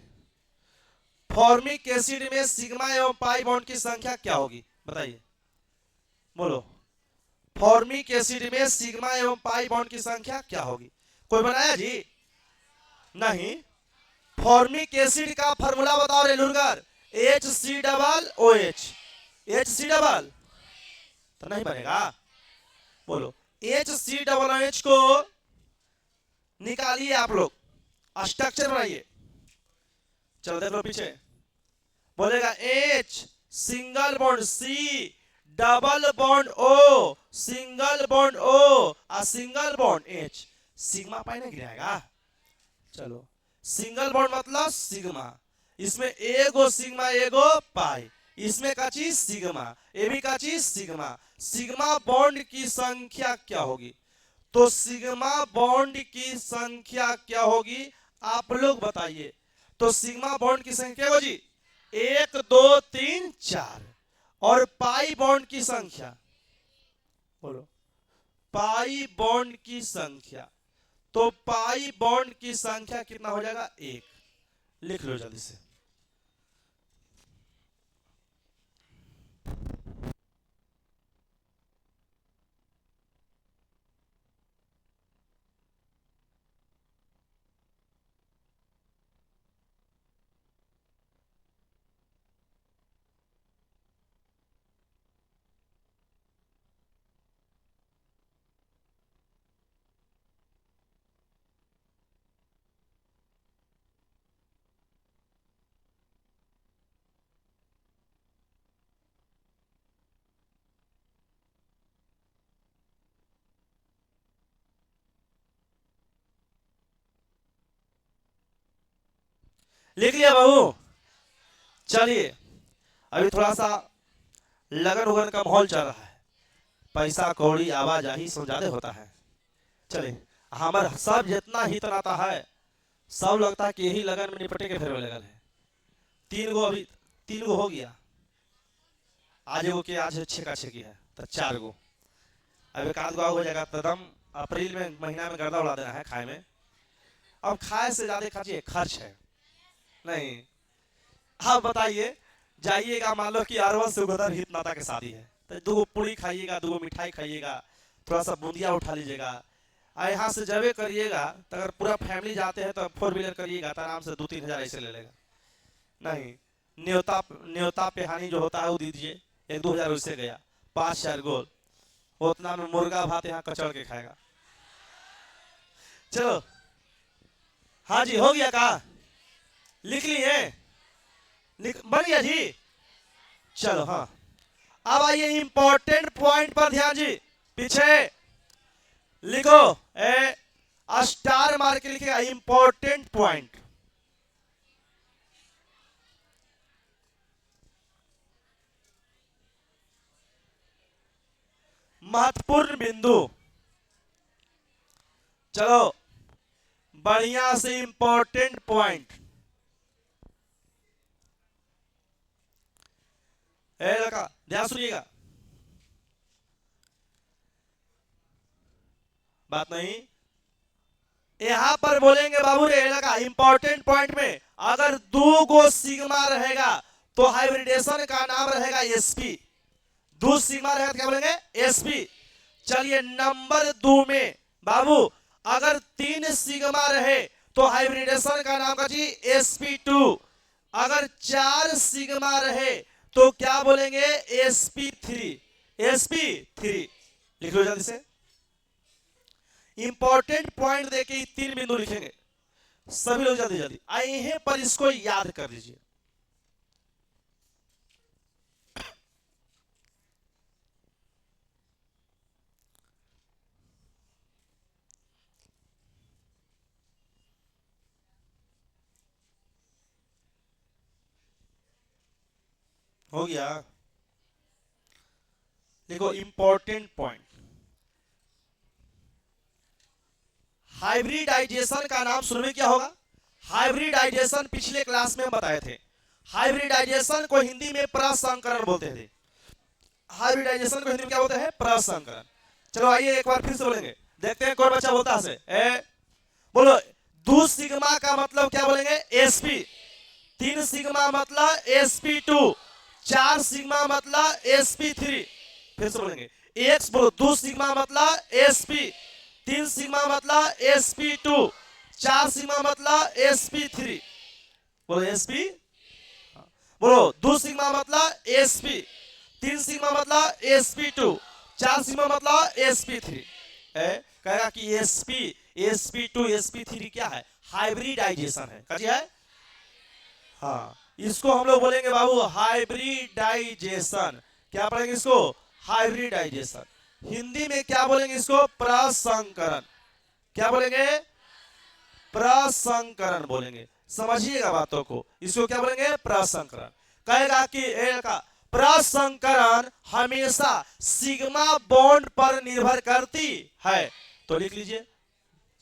फॉर्मिक एसिड में सिग्मा एवं पाई बॉन्ड की संख्या क्या होगी? बताइए, बोलो। फॉर्मिक एसिड में सिग्मा एवं पाई बॉन्ड की संख्या क्या होगी? कोई बनाया जी? नहीं। फॉर्मिक एसिड का फॉर्मूला बताओ रेलुरगर। HCOOH। HC तो नहीं बनेगा। बोलो, HCOOH को निकालिए आप लोग, स्ट्रक्चर बनाइए। चलो देख लो पीछे। बोलेगा H single bond C, double bond O, single bond O और single bond H। Sigma pi नहीं गिराएगा। चलो, सिंगल बॉन्ड मतलब सिग्मा, इसमें एगो सिग्मा एगो पाई, इसमें का चीज सिग्मा, ये भी का चीज सिग्मा। सिग्मा बॉन्ड की संख्या क्या होगी? तो सिग्मा बॉन्ड की संख्या क्या होगी? आप लोग बताइए। तो सिग्मा बॉन्ड की संख्या हो जी 1 2 3 4। और पाई बॉन्ड की संख्या बोलो, पाई बॉन्ड की संख्या। तो पाई बॉन्ड की संख्या कितना हो जाएगा? 1। लिख लो जल्दी से। लिख लिया बाबू? चलिए, अभी थोड़ा सा लगन उगन का माहौल चल रहा है, पैसा कौड़ी आवाजाही सब ज्यादा होता है। चले, हमार सब जितना हित नाता है सब लगता है कि यही लगन में निपटे के फिर लगन है। 3 गो अभी, 3 गो हो गया। आज एगो के आज छेका छेकी है तो 4 गो। अब एक आध गो हो जाएगा तो दम अप्रैल में महीना में गर्दा उड़ा देना है खाए में। अब खाए से ज्यादा खाचिए खर्च है नहीं। आप बताइए, जाइएगा मान लो कि अरवल से उधर हित नाता के शादी है तो 2 पूड़ी खाइएगा, 2 मिठाई खाइएगा, थोड़ा सा बूंदिया उठा लीजिएगा। और यहाँ से जबे करिएगा तो अगर पूरा फैमिली जाते हैं तो 4 व्हीलर करिएगा तो आराम से 2-3 हजार ऐसे ले लेगा। नहीं, न्योता न्योता पे हानि जो होता है वो दीजिए, 1-2 हजार उससे गया, 5-4 गोल, उतना में मुर्गा भात यहाँ कचड़ के खाएगा। चलो, हाँ जी हो गया का? लिख लिए? बन गया जी? चलो हाँ, अब आइए इंपॉर्टेंट पॉइंट पर ध्यान जी। पीछे लिखो, स्टार मार के लिखेगा इंपॉर्टेंट पॉइंट। महत्वपूर्ण बिंदु। चलो बढ़िया से इंपॉर्टेंट पॉइंट। लड़का ध्यान सुनिएगा, बात नहीं। यहां पर बोलेंगे बाबू रे लगा इंपॉर्टेंट पॉइंट में, अगर दो गो सिग्मा रहेगा तो हाइब्रिडेशन का नाम रहेगा एसपी। दो सिग्मा रहेगा तो क्या बोलेंगे? एसपी। चलिए नंबर 2 में बाबू अगर 3 सिग्मा रहे तो हाइब्रिडेशन का नाम का जी sp2। अगर 4 सिग्मा रहे तो क्या बोलेंगे? sp3। sp3 लिख लो जल्दी से। इंपॉर्टेंट पॉइंट देके 3 बिंदु लिखेंगे सभी लोग, जल्दी जल्दी आए हैं पर इसको याद कर लीजिए। हो गया? देखो इंपॉर्टेंट पॉइंट, हाइब्रिडाइजेशन का नाम सुन में क्या होगा? हाइब्रिडाइजेशन पिछले क्लास में हम बताए थे। हाइब्रिडाइजेशन को हिंदी में प्रसंकरण बोलते थे। हाइब्रिडाइजेशन को हिंदी में क्या बोलते हैं? प्रसंकरण। चलो आइए एक बार फिर से बोलेंगे, देखते हैं कौन बच्चा बोलता है। बोलो, 2 सिग्मा का मतलब क्या बोलेंगे? sp। 3 सिग्मा मतलब sp2। 4 सिग्मा मतलब sp3। फिर से बोलेंगे, एक बोलो, 2 सिग्मा मतलब sp, 3 सिग्मा मतलब sp2, 4 सिग्मा मतलब sp3। बोलो sp, बोलो 2 सिग्मा मतलब sp, 3 सिग्मा मतलब sp2, 4 सिग्मा मतलब sp3। कहेगा कि sp, sp2, sp3 क्या है? हाइब्रिडाइजेशन है। क्या है? हाँ, इसको हम लोग बोलेंगे बाबू हाइब्रिडाइजेशन। क्या पढ़ेंगे इसको? हाइब्रिडाइजेशन। हिंदी में क्या बोलेंगे इसको? प्रसंकरण। क्या बोलेंगे? प्रसंकरण बोलेंगे। समझिएगा बातों को, इसको क्या बोलेंगे? प्रसंकरण। कहेगा कि का प्रसंकरण हमेशा सिग्मा बॉन्ड पर निर्भर करती है। तो लिख लीजिए,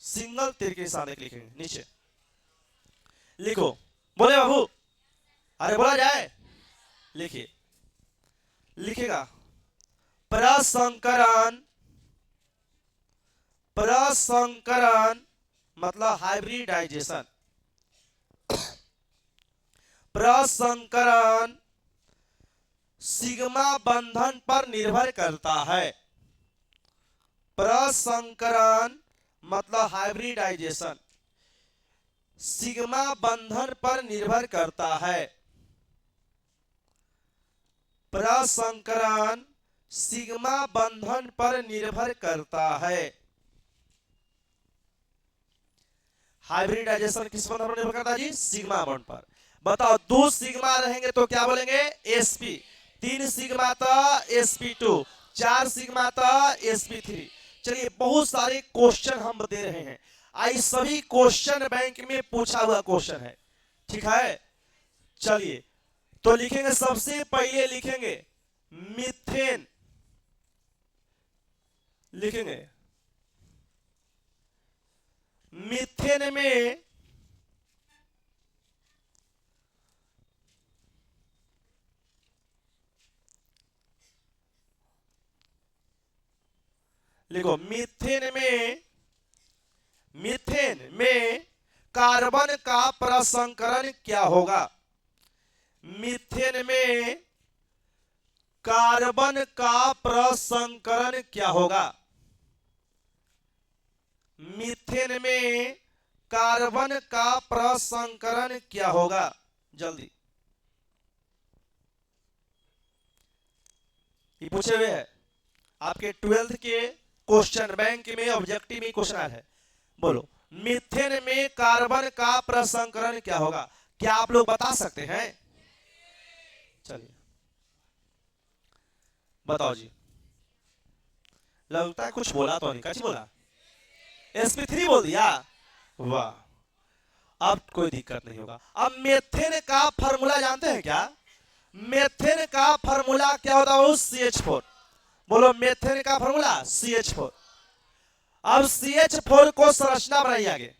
सिंगल तीर के साथ लिखेंगे नीचे। लिखो, बोले बाबू, अरे बोला जाए, लिखिए, लिखेगा प्रसंकरण। प्रसंकरण मतलब हाइब्रिडाइजेशन। प्रसंकरण सिग्मा बंधन पर निर्भर करता है। प्रसंकरण मतलब हाइब्रिडाइजेशन सिग्मा बंधन पर निर्भर करता है। प्रसंकरण सिग्मा बंधन पर निर्भर करता है। हाइब्रिडाइजेशन किस बंधन पर निर्भर करता है जी? सिग्मा बॉन्ड पर। बताओ, 2 सिग्मा रहेंगे तो क्या बोलेंगे? sp, 3 सिग्मा तो sp2, 4 सिग्मा तो sp3। चलिए बहुत सारे क्वेश्चन हम दे रहे हैं, आई सभी क्वेश्चन बैंक में पूछा हुआ क्वेश्चन है, ठीक है। चलिए तो लिखेंगे, सबसे पहले लिखेंगे मीथेन। लिखेंगे मीथेन में लिखो, मीथेन में कार्बन का प्रसंकरण क्या होगा? मीथेन में कार्बन का प्रसंकरण क्या होगा? मीथेन में कार्बन का प्रसंकरण क्या होगा? जल्दी, ये पूछे हुए है आपके 12th के क्वेश्चन बैंक में, ऑब्जेक्टिव में क्वेश्चन आया है। बोलो, मीथेन में कार्बन का प्रसंकरण क्या होगा? क्या आप लोग बता सकते हैं? चलिए बताओ जी, लगता है कुछ बोला तो नहीं, कैसे बोला? sp3 बोल दिया, वाह, अब कोई दिक्कत नहीं होगा। अब मेथेन का फार्मूला जानते हैं क्या? मेथेन का फार्मूला क्या होता है? CH4। बोलो मेथेन का फार्मूला CH4। अब CH4 को संरचना बनाइए आगे,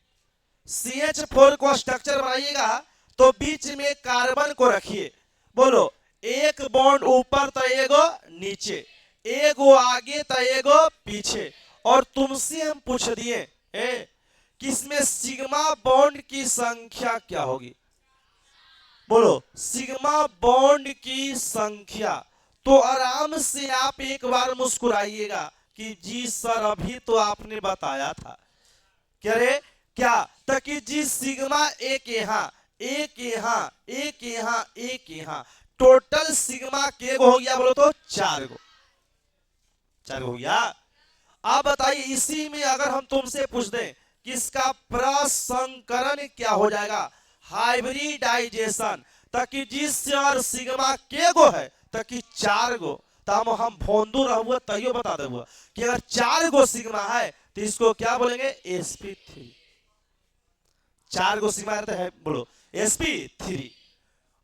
CH4 को स्ट्रक्चर बनाइएगा तो बीच में कार्बन को रखिए। बोलो एक बॉन्ड ऊपर तो एगो नीचे, एगो आगे तो एगो पीछे। और तुमसे हम पूछ दिए कि इसमें सिग्मा बॉन्ड की संख्या क्या होगी? बोलो सिग्मा बॉन्ड की संख्या। तो आराम से आप एक बार मुस्कुराइएगा कि जी सर अभी तो आपने बताया था। क्या रे क्या? ताकि जी सिग्मा एक यहाँ, एक यहाँ, एक यहाँ, एक यहाँ, टोटल सिग्मा के गो हो गया? बोलो तो 4 गो, 4 गो हो गया। अब बताइए इसी में अगर हम तुमसे पूछ दें कि इसका प्रसंकरण क्या हो जाएगा? हाइब्रिडाइजेशन। ताकि जिस और सिग्मा के गो है ताकि 4 गो, तब हम भोंदू रहूंगा तैयो बता देंगे कि अगर 4 गो सिग्मा है तो इसको क्या बोलेंगे? sp3। 4 गो सिग्मा रहता है, बोलो sp3।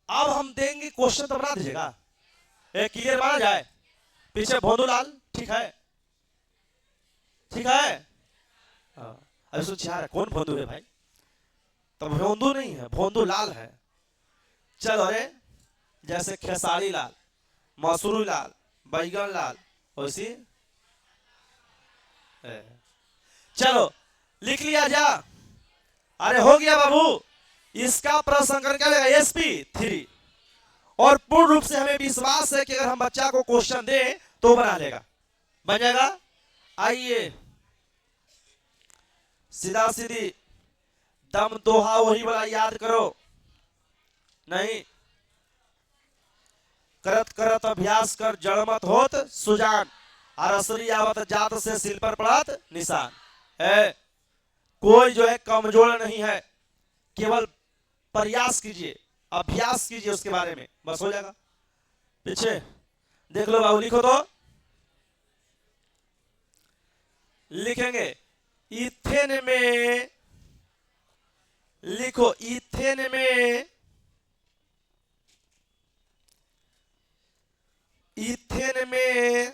अब हम देंगे क्वेश्चन तो बना दीजिएगा, क्लियर माना जाए? पीछे भोंदू लाल ठीक है, ठीक है। अभी सोच यार कौन भोंदू है भाई? तो भोंदू नहीं है, भोंदू लाल है। चलो अरे जैसे खेसारी लाल, मसूरी लाल, बैगन लाल, वैसी चलो लिख लिया जा। अरे हो गया बाबू, इसका प्रसंकरण क्या लेगा? sp3। और पूर्ण रूप से हमें विश्वास है कि अगर हम बच्चा को क्वेश्चन दें तो बना लेगा, बन जाएगा। आइए सीधा सीधी दम दोहा वही वाला याद करो, नहीं करत करत अभ्यास कर जड़ मत होत सुजान, और असली आवत जात से सिल पर पड़त निशान है। कोई जो है कमजोर नहीं है, केवल प्रयास कीजिए, अभ्यास कीजिए उसके बारे में, बस हो जाएगा। पीछे देख लो बाबू, लिखो तो लिखेंगे इथेन में, लिखो इथेन में, इथेन में,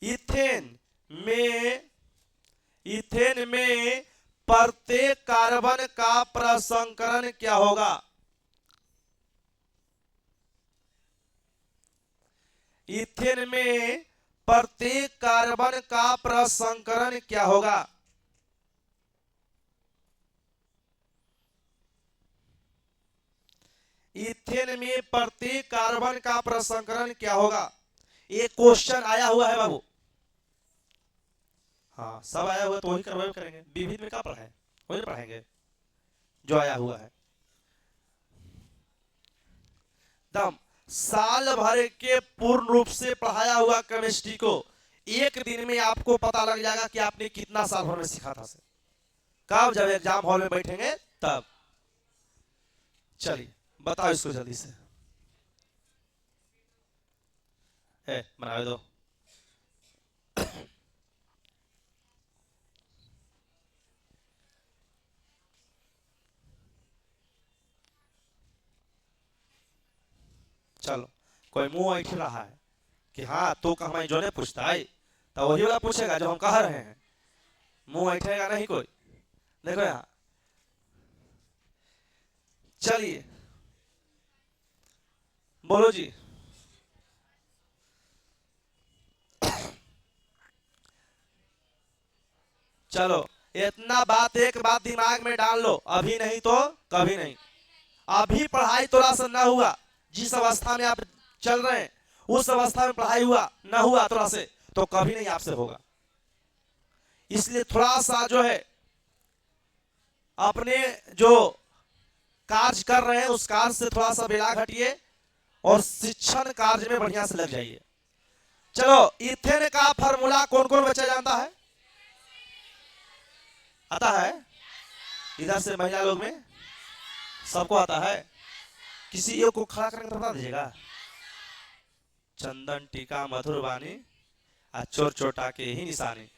इथेन में, इथेन में प्रत्येक कार्बन का प्रसंकरण क्या होगा? इथेन में प्रत्येक कार्बन का प्रसंकरण क्या होगा? इथेन में प्रत्येक कार्बन का प्रसंकरण क्या होगा? ये क्वेश्चन आया हुआ है बाबू। हाँ सब आया हुआ तो वही करवाए करेंगे, विविध में क्या पढ़ाए वही पढ़ाएंगे जो आया हुआ है। दम साल भर के पूर्ण रूप से पढ़ाया हुआ केमिस्ट्री को एक दिन में आपको पता लग जाएगा कि आपने कितना साल भर में सीखा था। कब? जब एग्जाम हॉल में बैठेंगे तब। चलिए बताओ इसको जल्दी से, बना दो। चलो कोई मुंह ऐठ रहा है कि हाँ तो हमें जो नहीं पूछता है, तो वही वाला पूछेगा जो हम कह रहे हैं। मुंह ऐठेगा नहीं कोई। देखो यहाँ, चलिए बोलो जी। चलो इतना बात, एक बात दिमाग में डाल लो, अभी नहीं तो कभी नहीं। अभी पढ़ाई थोड़ा सा ना हुआ, जिस अवस्था में आप चल रहे हैं उस अवस्था में पढ़ाई हुआ ना हुआ थोड़ा से, तो कभी नहीं आपसे होगा। इसलिए थोड़ा सा जो है अपने जो कार्य कर रहे हैं उस कार्य से थोड़ा सा बेला घटिए और शिक्षण कार्य में बढ़िया से लग जाइए। चलो इथेन का फार्मूला कौन कौन बच्चा जानता है? आता है? इधर से महिला लोग में सबको आता है? किसी एक को खड़ा करके बता दीजिएगा। चंदन टीका मधुर वाणी, आ चोर चोटा के ही निशानी।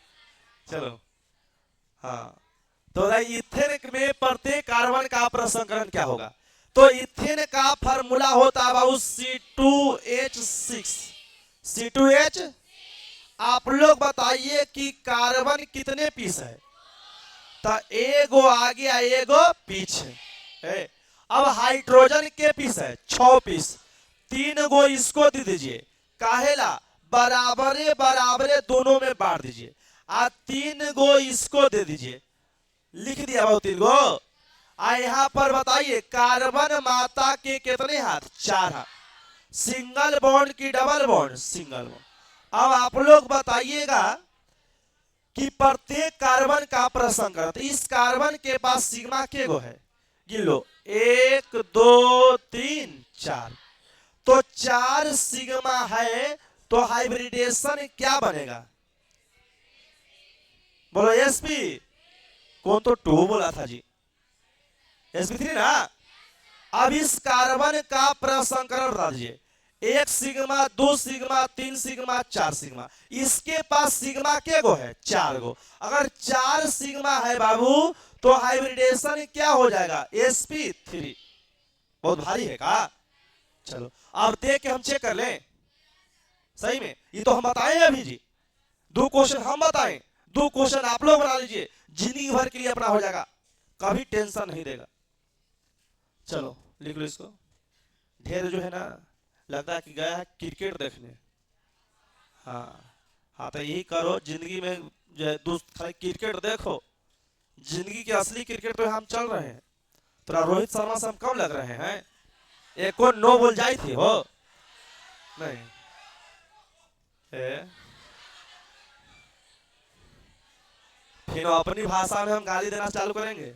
चलो हाँ, तो इथेन में प्रत्येक कार्बन का प्रसंकरण क्या होगा? तो इथेन का फार्मूला होता है बाबू C2H6। C2H, आप लोग बताइए कि कार्बन कितने पीस है? तो एगो आगे एगो पीछे है। अब हाइड्रोजन के पीस है 6 पीस, 3 गो इसको दे दीजिए, काहेला बराबरे बराबरे दोनों में बांट दीजिए, आ 3 गो इसको दे दीजिए। लिख दिया बहुत 3 गो। आ यहाँ पर बताइए कार्बन माता के कितने हाथ? 4 हाथ। सिंगल बॉन्ड की डबल बॉन्ड? Single bond. अब आप लोग बताइएगा कि प्रत्येक कार्बन का प्रसंकरण, तो इस कार्बन के पास सिग्मा के गो है? गिन लो, 1 2 3 4। तो 4 सिग्मा है, तो हाइब्रिडेशन क्या बनेगा? बोलो sp। कौन तो 2 बोला था जी? sp3 ना। अब इस कार्बन का प्रसंकरण बता दीजिए, 1 सिग्मा 2 सिग्मा 3 सिग्मा 4 सिग्मा। इसके पास सिग्मा के गो है? 4 गो। अगर 4 सिग्मा है बाबू, तो हाइब्रिडेशन क्या हो जाएगा? sp3। बहुत भारी है का? चलो अब देख के हम चेक कर लें सही में। ये तो हम बताएं अभी जी, 2 क्वेश्चन हम बताएं, 2 क्वेश्चन आप लोग बना लीजिए, जिंदगी भर के लिए अपना हो जाएगा, कभी टेंशन नहीं देगा। चलो लिख लो इसको। ढेर जो है ना, लगता है कि गया है क्रिकेट देखने। हाँ हाँ, तो यही करो जिंदगी में, जो है दोस्त खाली क्रिकेट देखो। जिंदगी के असली क्रिकेट तो हम चल रहे हैं। थोड़ा रोहित शर्मा से हम कम लग रहे हैं। एक को 9 बोल जाई थी हो नहीं फिर अपनी भाषा में हम गाली देना चालू करेंगे,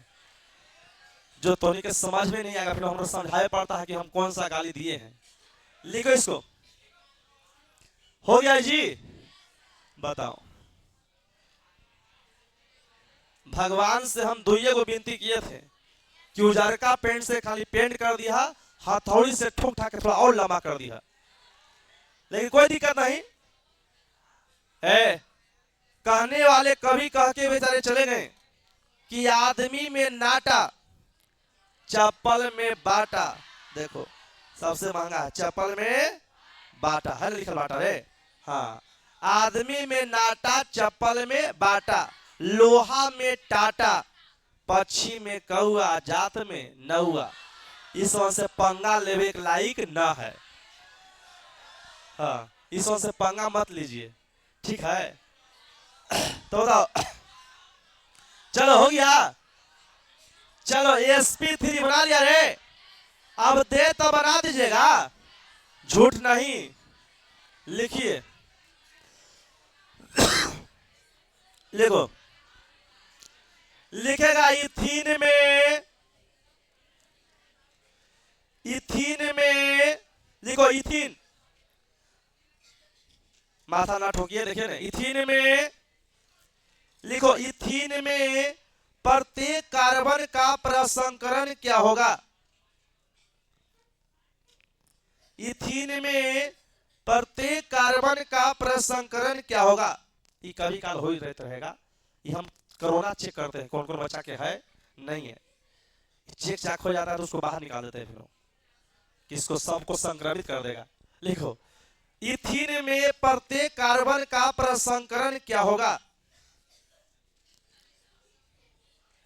जो तोनी के समझ में नहीं आएगा। फिर हमें समझाए पड़ता है कि हम कौन सा गाली दिए हैं। लिखो इसको। हो गया जी? बताओ। भगवान से हम दुइये को विनती किए थे कि उजारका पेंट से खाली पेंट कर दिया, हथौड़ी से ठोक ठाक के थोड़ा और लंबा कर दिया, लेकिन कोई दिक्कत नहीं है। कहने वाले कभी कह के बेचारे चले गए कि आदमी में नाटा, चप्पल में बाटा। देखो सबसे महंगा है चप्पल में बाटा, है लिखल बाटा रे। हाँ, आदमी में नाटा, चप्पल में बाटा, लोहा में टाटा, पक्षी में कौआ, जात में नौआ। इस वन से पंगा लेवे के लायक न है। हाँ, इस वन से पंगा मत लीजिए, ठीक है? तो बताओ। चलो हो गया। चलो sp3 बना लिया रे। अब दे तो बना दीजिएगा, झूठ नहीं। लिखिए, लिखो। लिखेगा इथीन में लिखो इथीन, माथा ना ठोकिए, देखिए ना। इथीन में लिखो, इथीन में प्रत्येक कार्बन का प्रसंकरण क्या होगा? इथीन में प्रत्येक कार्बन का प्रसंकरण क्या होगा? ये कभी काल हो ही रहता रहेगा। ये हम कोरोना चेक करते हैं, कौन कौन बच्चा के है नहीं है। चेक चाक हो जाता है तो उसको बाहर निकाल देते हैं, फिर किसको सबको संक्रमित कर देगा। लिखो, इथीन में प्रत्येक कार्बन का प्रसंकरण क्या होगा?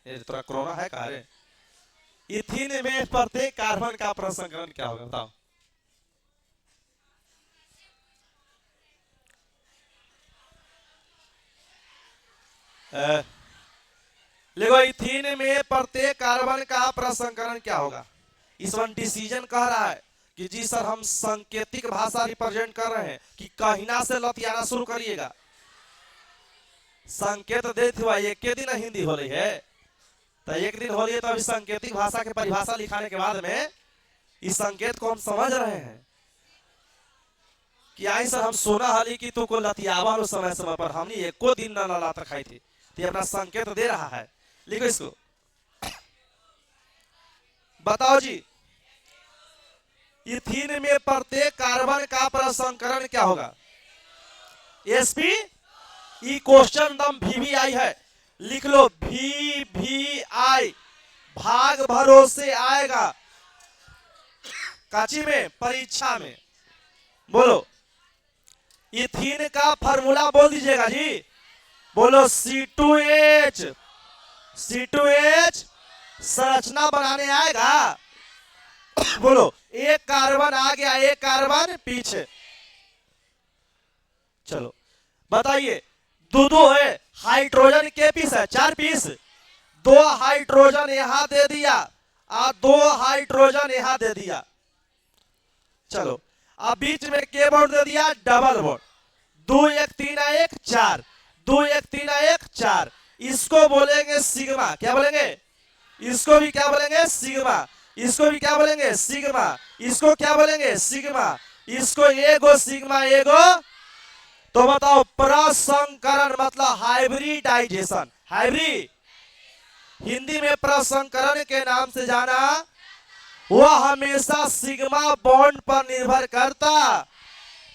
ये थोड़ा कोरोना है का रे? इथीन में प्रत्येक कार्बन का प्रसंकरण क्या होगा? बताओ। देखो, इथीन में प्रत्येक कार्बन का प्रसंकरण क्या होगा? इस वन डिसीजन कह रहा है कि जी सर हम सांकेतिक भाषा रिप्रेजेंट कर रहे हैं, कि कहिना से लतियाना शुरू करिएगा। संकेत देते हुआ एक दिन हिंदी हो रही है, तो एक दिन हो रही है, तो अभी सांकेतिक भाषा के परिभाषा लिखाने के बाद में इस संकेत को हम समझ रहे हैं कि आई सर हम सोना हाली की तो को लतियावा लो समय समय पर, हमने एको दिन न लात खाई थी। तो अपना संकेत दे रहा है। लिखो इसको। बताओ जी, इथीन में प्रत्येक कार्बन का प्रसंकरण क्या होगा? sp। ई क्वेश्चन दम VVI है, लिख लो VVI, भाग भरोसे आएगा काची में, परीक्षा में। बोलो इथीन का फार्मूला बोल दीजिएगा जी। बोलो C2H, C2H संरचना बनाने आएगा। बोलो एक कार्बन आ गया, एक कार्बन पीछे। चलो बताइए, दो है हाइड्रोजन के पीस है, 4 पीस, 2 हाइड्रोजन यहां दे दिया और 2 हाइड्रोजन यहां दे दिया। चलो अब बीच में के बॉन्ड दे दिया, डबल बॉन्ड, 2 1 3 1 4, 2 1 3 1 4। इसको बोलेंगे सिग्मा। क्या बोलेंगे? इसको भी क्या बोलेंगे? सिग्मा। इसको भी क्या बोलेंगे? सिग्मा। इसको क्या बोलेंगे? सिग्मा। इसको एगो सिग्मा एगो। तो बताओ प्रसंकरण मतलब हाइब्रिडाइजेशन। हाइब्रिड हिंदी में प्रसंकरण के नाम से जाना, वह हमेशा सिग्मा बॉन्ड पर निर्भर करता।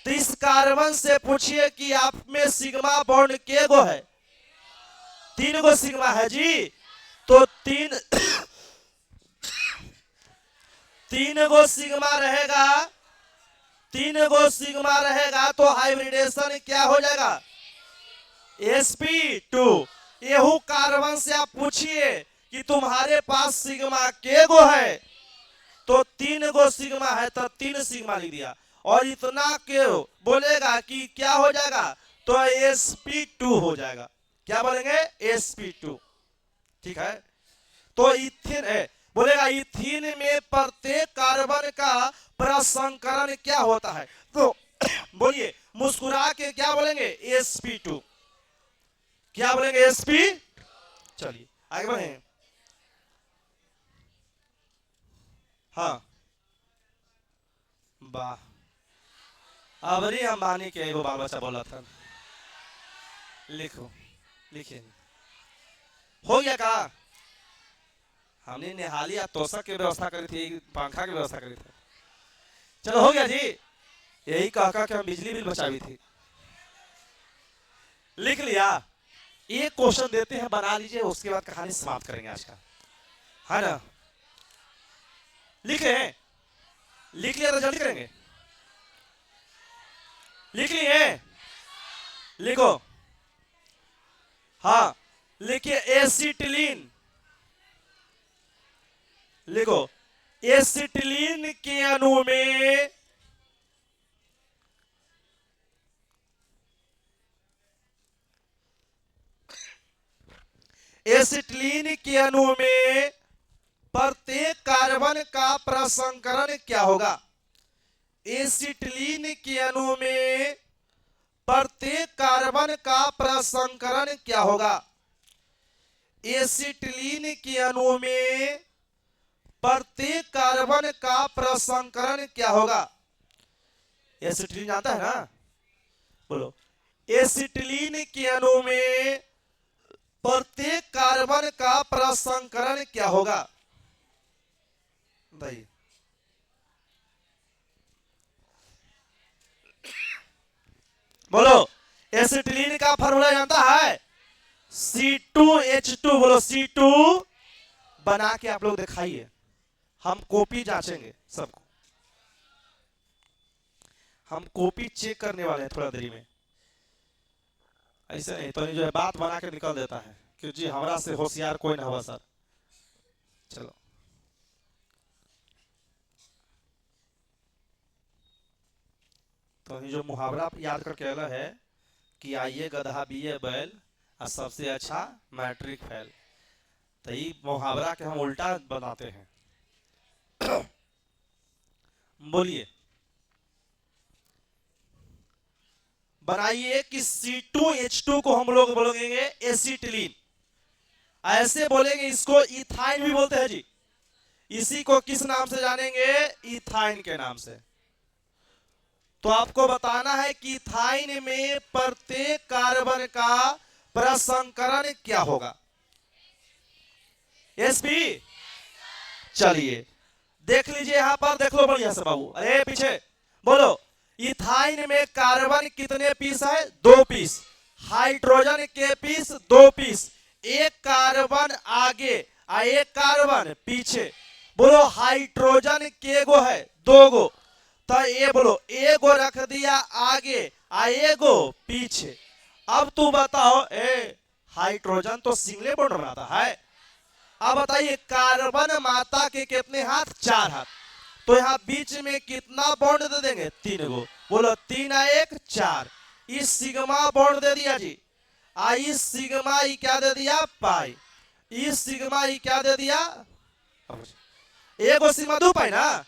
तो इस कार्बन से पूछिए कि आप में सिग्मा बॉन्ड के गो है? 3 गो सिग्मा है जी। तो 3 गो सिग्मा रहेगा, 3 गो सिग्मा रहेगा तो हाइब्रिडेशन क्या हो जाएगा? sp2। यहू कार्बन से आप पूछिए कि तुम्हारे पास सिग्मा के गो है? तो 3 गो सिग्मा है तो 3 सिग्मा लिख दिया। और इतना के बोलेगा कि क्या हो जाएगा? तो sp2 हो जाएगा। क्या बोलेंगे? sp2। ठीक है। तो इथीन है, बोलेगा इथीन में प्रत्येक कार्बन का प्रसंकरण क्या होता है? तो बोलिए मुस्कुरा के क्या बोलेंगे? sp2। क्या बोलेंगे? sp। चलिए आगे बढ़े। हाँ वाह, अबरी अंबानी के एगो बाल बच्चा बोला था। लिखो, लिखिए। हो गया का? हमने निहालिया तोशक की व्यवस्था करी थी, पंखा की व्यवस्था करी थी। चलो हो गया जी। यही कह के हम बिजली बिल बचावी थी। लिख लिया? एक क्वेश्चन देते हैं, बना लीजिए, उसके बाद कहानी समाप्त करेंगे आज का, है ना? लिख रहे हैं? लिख लिया तो जल्दी करेंगे। लिख लिए? लिखो। हाँ लिखिए एसिटिलीन। लिखो एसिटिलीन के अणु में एसिटिलीन के अणु में प्रत्येक कार्बन का प्रसंकरण क्या होगा? एसिटिलीन के अणु में प्रत्येक कार्बन का प्रसंकरण क्या होगा? एसिटिलीन के अणु में प्रत्येक कार्बन का प्रसंकरण क्या होगा? एसिटिलीन जानता है ना? बोलो एसिटिलीन के अणु में प्रत्येक कार्बन का प्रसंकरण क्या होगा? बताइए। बोलो एसिटिलीन का फार्मूला जानता है? C2H2। बोलो C2। बना के आप लोग दिखाइए, हम कॉपी जांचेंगे सबको। हम कॉपी चेक करने वाले हैं थोड़ा देरी में। ऐसे नहीं तो जो है बात बना के निकल देता है कि जी हमारा से होशियार कोई ना हुआ सर। चलो तो ये जो मुहावरा याद करके अला है कि आइए गधा बीए बैल और सबसे अच्छा मैट्रिक फेल। तो ये मुहावरा के हम उल्टा बनाते हैं। बोलिए बनाइए कि C2H2 को हम लोग बोलेंगे एसिटिलीन। ऐसे बोलेंगे, इसको इथाइन भी बोलते हैं जी। इसी को किस नाम से जानेंगे? इथाइन के नाम से। तो आपको बताना है कि इथाइन में प्रत्येक कार्बन का प्रसंकरण क्या होगा? sp। चलिए देख लीजिए यहाँ पर, देख लो बढ़िया से बाबू, अरे पीछे बोलो। इथाइन में कार्बन कितने पीस है? 2 पीस। हाइड्रोजन के पीस 2 पीस। एक कार्बन आगे और एक कार्बन पीछे। बोलो हाइड्रोजन के गो है? 2 गो। तो ये बोलो एगो रख दिया आगे और एगो पीछे। अब तू बताओ, हाइड्रोजन तो सिंगल बॉन्ड बनाता है। अब बताइए कार्बन माता के कितने हाथ? 4 हाथ। तो यहाँ बीच में कितना बॉन्ड दे देंगे? 3 गो। बोलो 3 और 1 4। इस सिग्मा बॉन्ड दे दिया जी। इस सिग्मा ही क्या दे दिया? पाई। इस सिग्मा ही क्या दे दिया? एगो सिग्मा 2 पाई ना।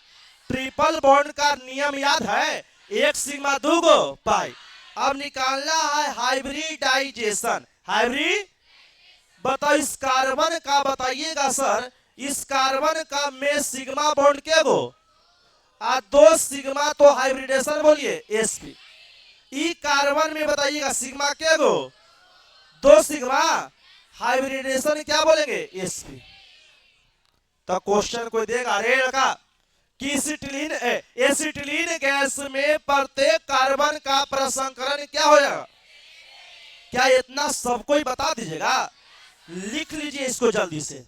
ट्रिपल बॉन्ड का नियम याद है? 1 सिग्मा 2 गो पाई। अब निकालना है हाइब्रिडाइजेशन। हाइब्रिड बताओ इस कार्बन का, बताइएगा सर, इस कार्बन का में सिग्मा बॉन्ड के गो? 2 सिग्मा, तो हाइब्रिडेशन बोलिए sp। ई कार्बन में बताइएगा सिग्मा के गो? 2 सिग्मा। हाइब्रिडेशन क्या बोलेंगे? sp। तो क्वेश्चन कोई देगा, अरे लड़का कि एसिटिलीन गैस में प्रत्येक कार्बन का प्रसंकरण क्या हो जाएगा? क्या इतना सबको ही बता दीजिएगा? लिख लीजिए इसको जल्दी से।